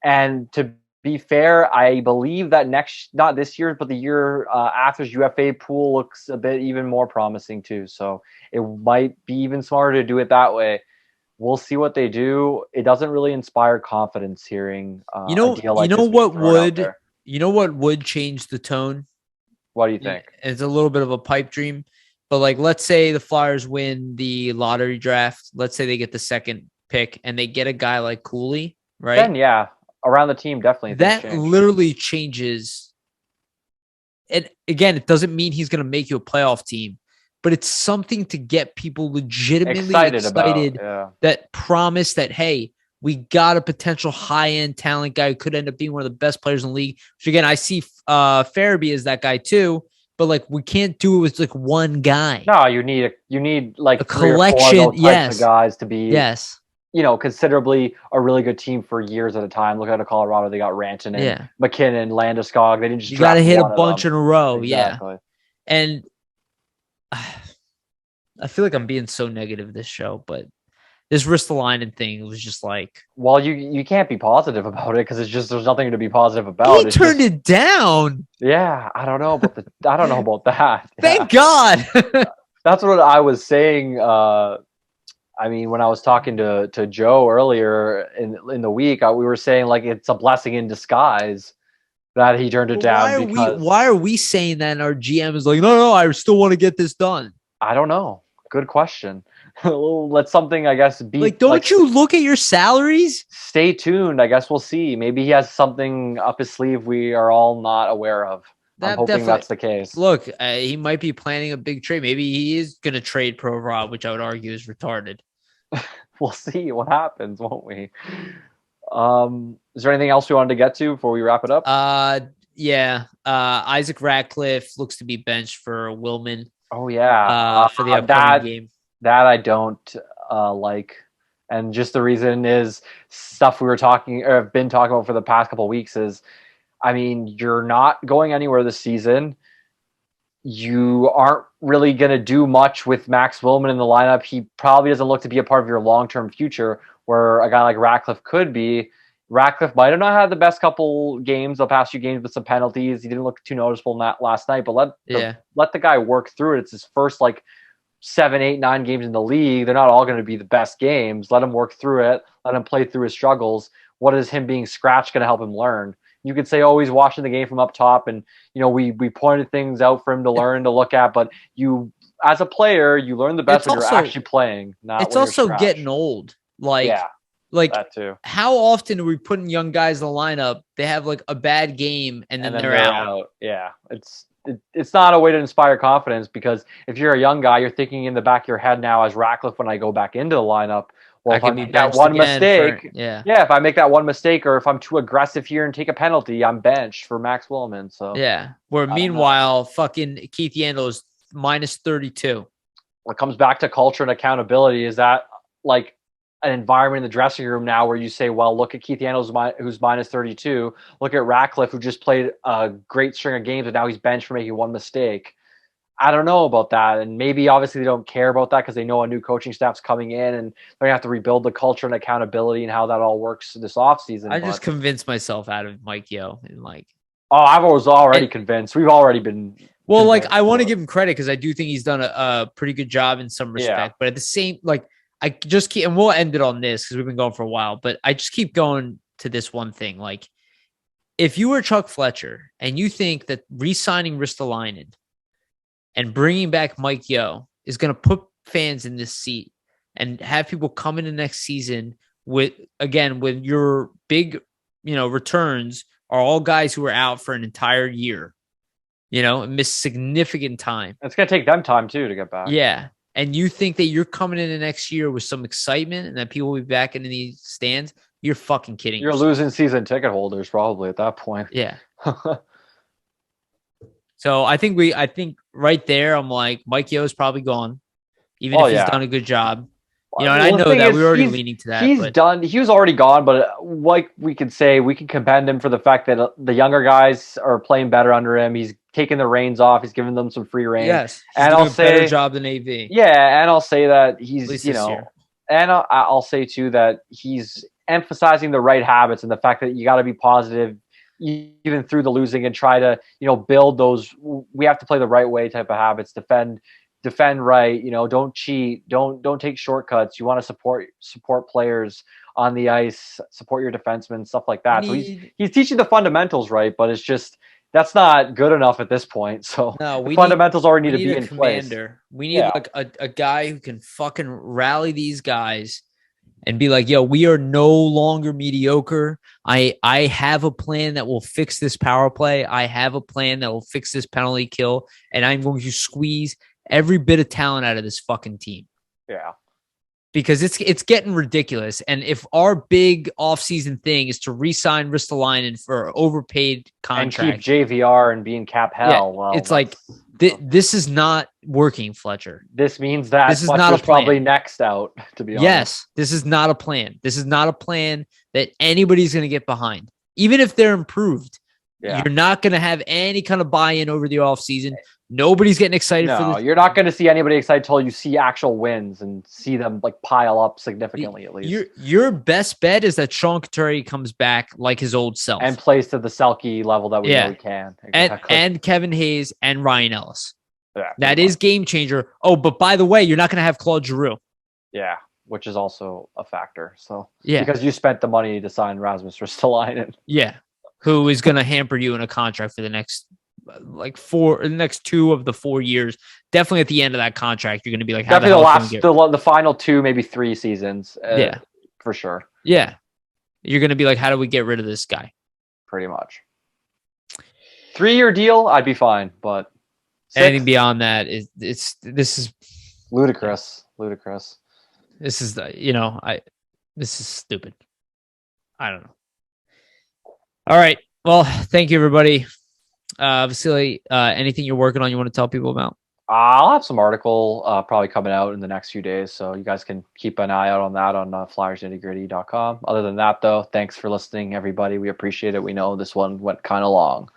And to be fair, I believe that not this year, but the year after's UFA pool looks a bit even more promising too. So it might be even smarter to do it that way. We'll see what they do. It doesn't really inspire confidence hearing a deal like this what would change the tone? What do you think? It's a little bit of a pipe dream, but let's say the Flyers win the lottery draft. Let's say they get the second pick and they get a guy like Cooley, right? Then yeah, around the team definitely. That literally changes. And again, it doesn't mean he's going to make you a playoff team, but it's something to get people legitimately excited that promise that, hey, we got a potential high-end talent guy who could end up being one of the best players in the league. Which again, I see Farabee as that guy too, but we can't do it with one guy. No, you need a collection of guys to be considerably a really good team for years at a time. Look at Colorado; they got Rantanen, McKinnon, Landeskog. They didn't just. You got to hit a bunch in a row, exactly. And I feel like I'm being so negative this show, but this Ristolainen thing was just well, you can't be positive about it because it's just there's nothing to be positive about. He turned it down. Yeah, I don't know about that. Thank God. That's what I was saying. I mean, when I was talking to Joe earlier in the week, we were saying it's a blessing in disguise that he turned it down. Why are we saying that? And our GM is no, I still want to get this done. I don't know. Good question. Let something, I guess, be. Don't you look at your salaries? Stay tuned. I guess we'll see. Maybe he has something up his sleeve we are all not aware of. I'm hoping that's the case. Look, he might be planning a big trade. Maybe he is going to trade Provorov, which I would argue is retarded. We'll see what happens, won't we? Is there anything else we wanted to get to before we wrap it up? Yeah. Isaac Ratcliffe looks to be benched for Willman. Oh yeah, for the upcoming game. That I don't like, and just the reason is stuff we were talking or have been talking about for the past couple of weeks. Is, I mean, you're not going anywhere this season. You aren't really going to do much with Max Willman in the lineup. He probably doesn't look to be a part of your long-term future, where a guy like Ratcliffe could be. Ratcliffe might have not had the best couple games, the past few games with some penalties. He didn't look too noticeable in that last night, but let the guy work through it. It's his first 7, 8, 9 games in the league. They're not all going to be the best games. Let him work through it. Let him play through his struggles. What is him being scratched going to help him learn? You could say, oh, he's watching the game from up top, and we pointed things out for him to learn, to look at. But you, as a player, you learn the best when you're actually playing. It's also getting old. That too. How often are we putting young guys in the lineup? They have a bad game and then they're out. Yeah, it's not a way to inspire confidence, because if you're a young guy, you're thinking in the back of your head now as Ratcliffe when I go back into the lineup. Well, if I make that one mistake, if I make that one mistake, or if I'm too aggressive here and take a penalty, I'm benched for Max Willman. So Where meanwhile, fucking Keith Yandel is minus 32. What comes back to culture and accountability is that an environment in the dressing room now where you say, well, look at Keith Yandel who's minus 32. Look at Ratcliffe, who just played a great string of games, and now he's benched for making one mistake. I don't know about that. And maybe obviously they don't care about that because they know a new coaching staff's coming in and they're going to have to rebuild the culture and accountability and how that all works this offseason. I just convinced myself out of Mike Yeo and Oh, I was already convinced. We've already been. Well, like I want to give him credit because I do think he's done a pretty good job in some respect. Yeah. But at the same, like I just keep, and we'll end it on this because we've been going for a while. But I just keep going to this one thing. Like, if you were Chuck Fletcher and you think that re-signing Ristolainen and bringing back Mike Yeo is going to put fans in this seat and have people come in the next season with your big, returns are all guys who are out for an entire year. Miss significant time. It's going to take them time, too, to get back. Yeah. And you think that you're coming in the next year with some excitement and that people will be back in these stands, you're fucking kidding. You're losing season ticket holders probably at that point. Yeah. So I think right there, I'm like, Mike Yeo is probably gone, even if he's done a good job. And I know that we're already leaning to that. He's done. He was already gone, but like we can commend him for the fact that the younger guys are playing better under him. He's taking the reins off. He's giving them some free reign. Yes, and I'll say better job than AV. Yeah, and I'll say that he's and I'll say too that he's emphasizing the right habits and the fact that you got to be positive even through the losing and try to build those. We have to play the right way type of habits. Defend right, don't cheat, don't take shortcuts. You want to support players on the ice, support your defensemen, stuff like that. So he's teaching the fundamentals right, but it's just that's not good enough at this point. So the fundamentals already need to be in place. We need like a guy who can fucking rally these guys and be like, yo, we are no longer mediocre. I have a plan that will fix this power play. I have a plan that will fix this penalty kill, and I'm going to squeeze every bit of talent out of this fucking team. Yeah. Because it's getting ridiculous. And if our big offseason thing is to re-sign Ristolainen for an overpaid contract. And keep JVR and be in cap hell. It's like, this is not working, Fletcher. This means that this is not a plan. Probably next out, to be honest. Yes, this is not a plan. This is not a plan that anybody's going to get behind. Even if they're improved, you're not going to have any kind of buy-in over the offseason. Nobody's getting excited for this. You're not going to see anybody excited until you see actual wins and see them like pile up significantly at least. Your best bet is that Sean Couturier comes back like his old self. And plays to the Selke level that we know he can. Exactly. And Kevin Hayes and Ryan Ellis. Yeah, that is game changer. Oh, but by the way, you're not going to have Claude Giroux. Yeah, which is also a factor. So because you spent the money to sign Rasmus Ristolainen. Yeah, who is going to hamper you in a contract for the next next 2 of the 4 years. Definitely at the end of that contract, you're going to be like, definitely the final 2, maybe 3 seasons. For sure. Yeah, you're going to be like, how do we get rid of this guy? Pretty much. 3-year deal, I'd be fine, but 6? Anything beyond that this is ludicrous. This is this is stupid. I don't know. All right. Well, thank you, everybody. Vasili, anything you're working on you want to tell people about? I'll have some article probably coming out in the next few days, so you guys can keep an eye out on that on flyersnittygritty.com. Other than that, though, thanks for listening, everybody. We appreciate it. We know this one went kind of long.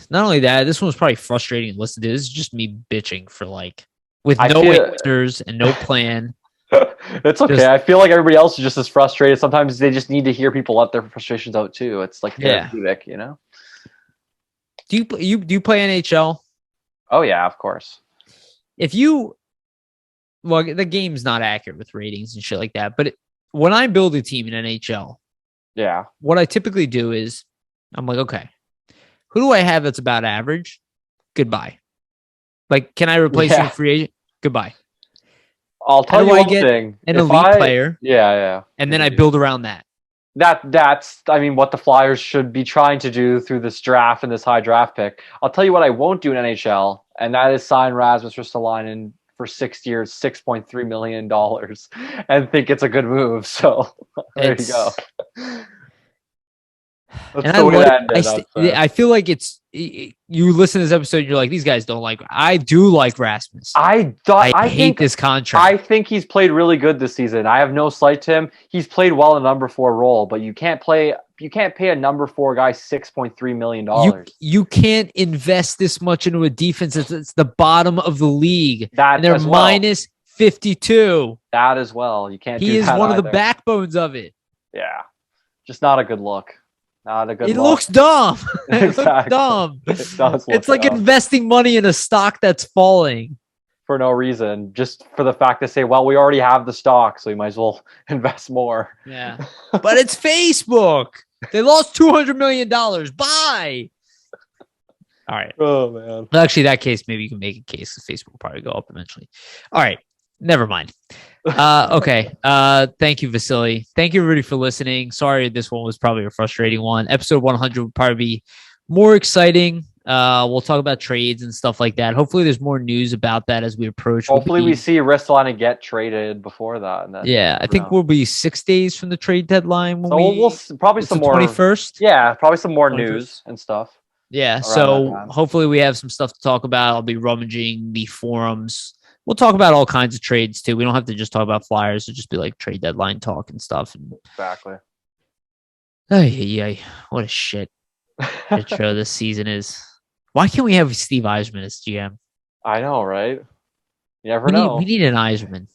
Not only that, this one was probably frustrating to listen to. This is just me bitching for with no answers and no plan. It's okay. I feel like everybody else is just as frustrated. Sometimes they just need to hear people let their frustrations out too. It's like therapeutic, Do you play NHL? Oh yeah, of course. The game's not accurate with ratings and shit like that. But when I build a team in NHL, what I typically do is I'm like, okay, who do I have that's about average? Goodbye. Like, can I replace a free agent? Goodbye. I'll tell you one thing. An elite player. Yeah. And then I build around that. That's what the Flyers should be trying to do through this draft and this high draft pick. I'll tell you what I won't do in NHL, and that is sign Rasmus Ristolainen for 6 years, $6.3 million, and think it's a good move. So there you go. I feel like you listen to this episode, you're like, these guys don't like. I do like Rasmus. I hate this contract. I think he's played really good this season. I have no slight to him. He's played well in a number 4 role, but you can't pay a number 4 guy $6.3 million. You can't invest this much into a defense. It's the bottom of the league. And they're minus 52. That as well. You can't. He is one of the backbones of it. Yeah, just not a good look. Not a good It look. looks dumb. It looks Exactly. dumb. It does look It's like dumb. investing money in a stock that's falling. For no reason, just for the fact to say, well, we already have the stock, so we might as well invest more. Yeah. But it's Facebook. They lost $200 million. Buy. All right. Oh, man. Well, actually, that case, maybe you can make a case that Facebook will probably go up eventually. All right. Never mind. Okay. Thank you, Vasili. Thank you, everybody, for listening. Sorry, this one was probably a frustrating one. Episode 100 would probably be more exciting. We'll talk about trades and stuff like that. Hopefully, there's more news about that as we approach. Hopefully, we see Ristolainen get traded before that. And then, yeah, I think we'll be 6 days from the trade deadline. When we'll probably some more 21st. Yeah, probably some more 21st. News and stuff. Yeah, so hopefully we have some stuff to talk about. I'll be rummaging the forums. We'll talk about all kinds of trades too. We don't have to just talk about Flyers. It'll just be like trade deadline talk and stuff. Exactly. What a shit show this season is. Why can't we have Steve Yzerman as GM? I know, right? You never know. We need an Yzerman.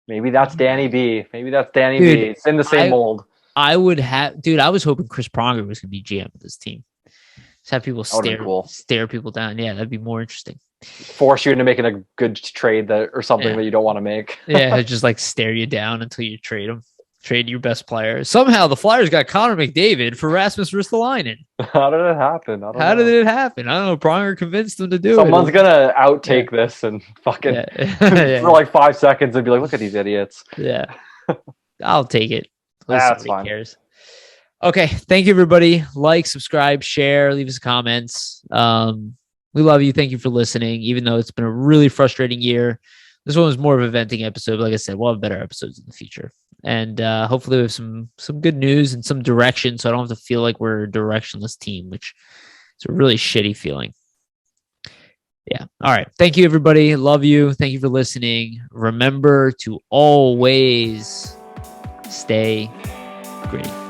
Maybe that's Danny B. Maybe that's Danny Dude, B. It's in the same mold. I would have, dude. I was hoping Chris Pronger was going to be GM of this team. Just have people stare people down. Yeah, that'd be more interesting. Force you into making a good trade or something that you don't want to make. Yeah, just like stare you down until you trade them. Trade your best player. Somehow the Flyers got Connor McDavid for Rasmus Ristolainen. How did it happen? How did it happen? I don't know. Pronger convinced them to do Someone's gonna outtake this and fucking for like 5 seconds and be like, "Look at these idiots." Yeah, I'll take it. That's fine. Cares. Okay, thank you, everybody. Like, subscribe, share, leave us comments. We love you. Thank you for listening. Even though it's been a really frustrating year, this one was more of a venting episode. But like I said, we'll have better episodes in the future. And hopefully we have some good news and some direction, so I don't have to feel like we're a directionless team, which is a really shitty feeling. Yeah. All right. Thank you, everybody. Love you. Thank you for listening. Remember to always stay gritty.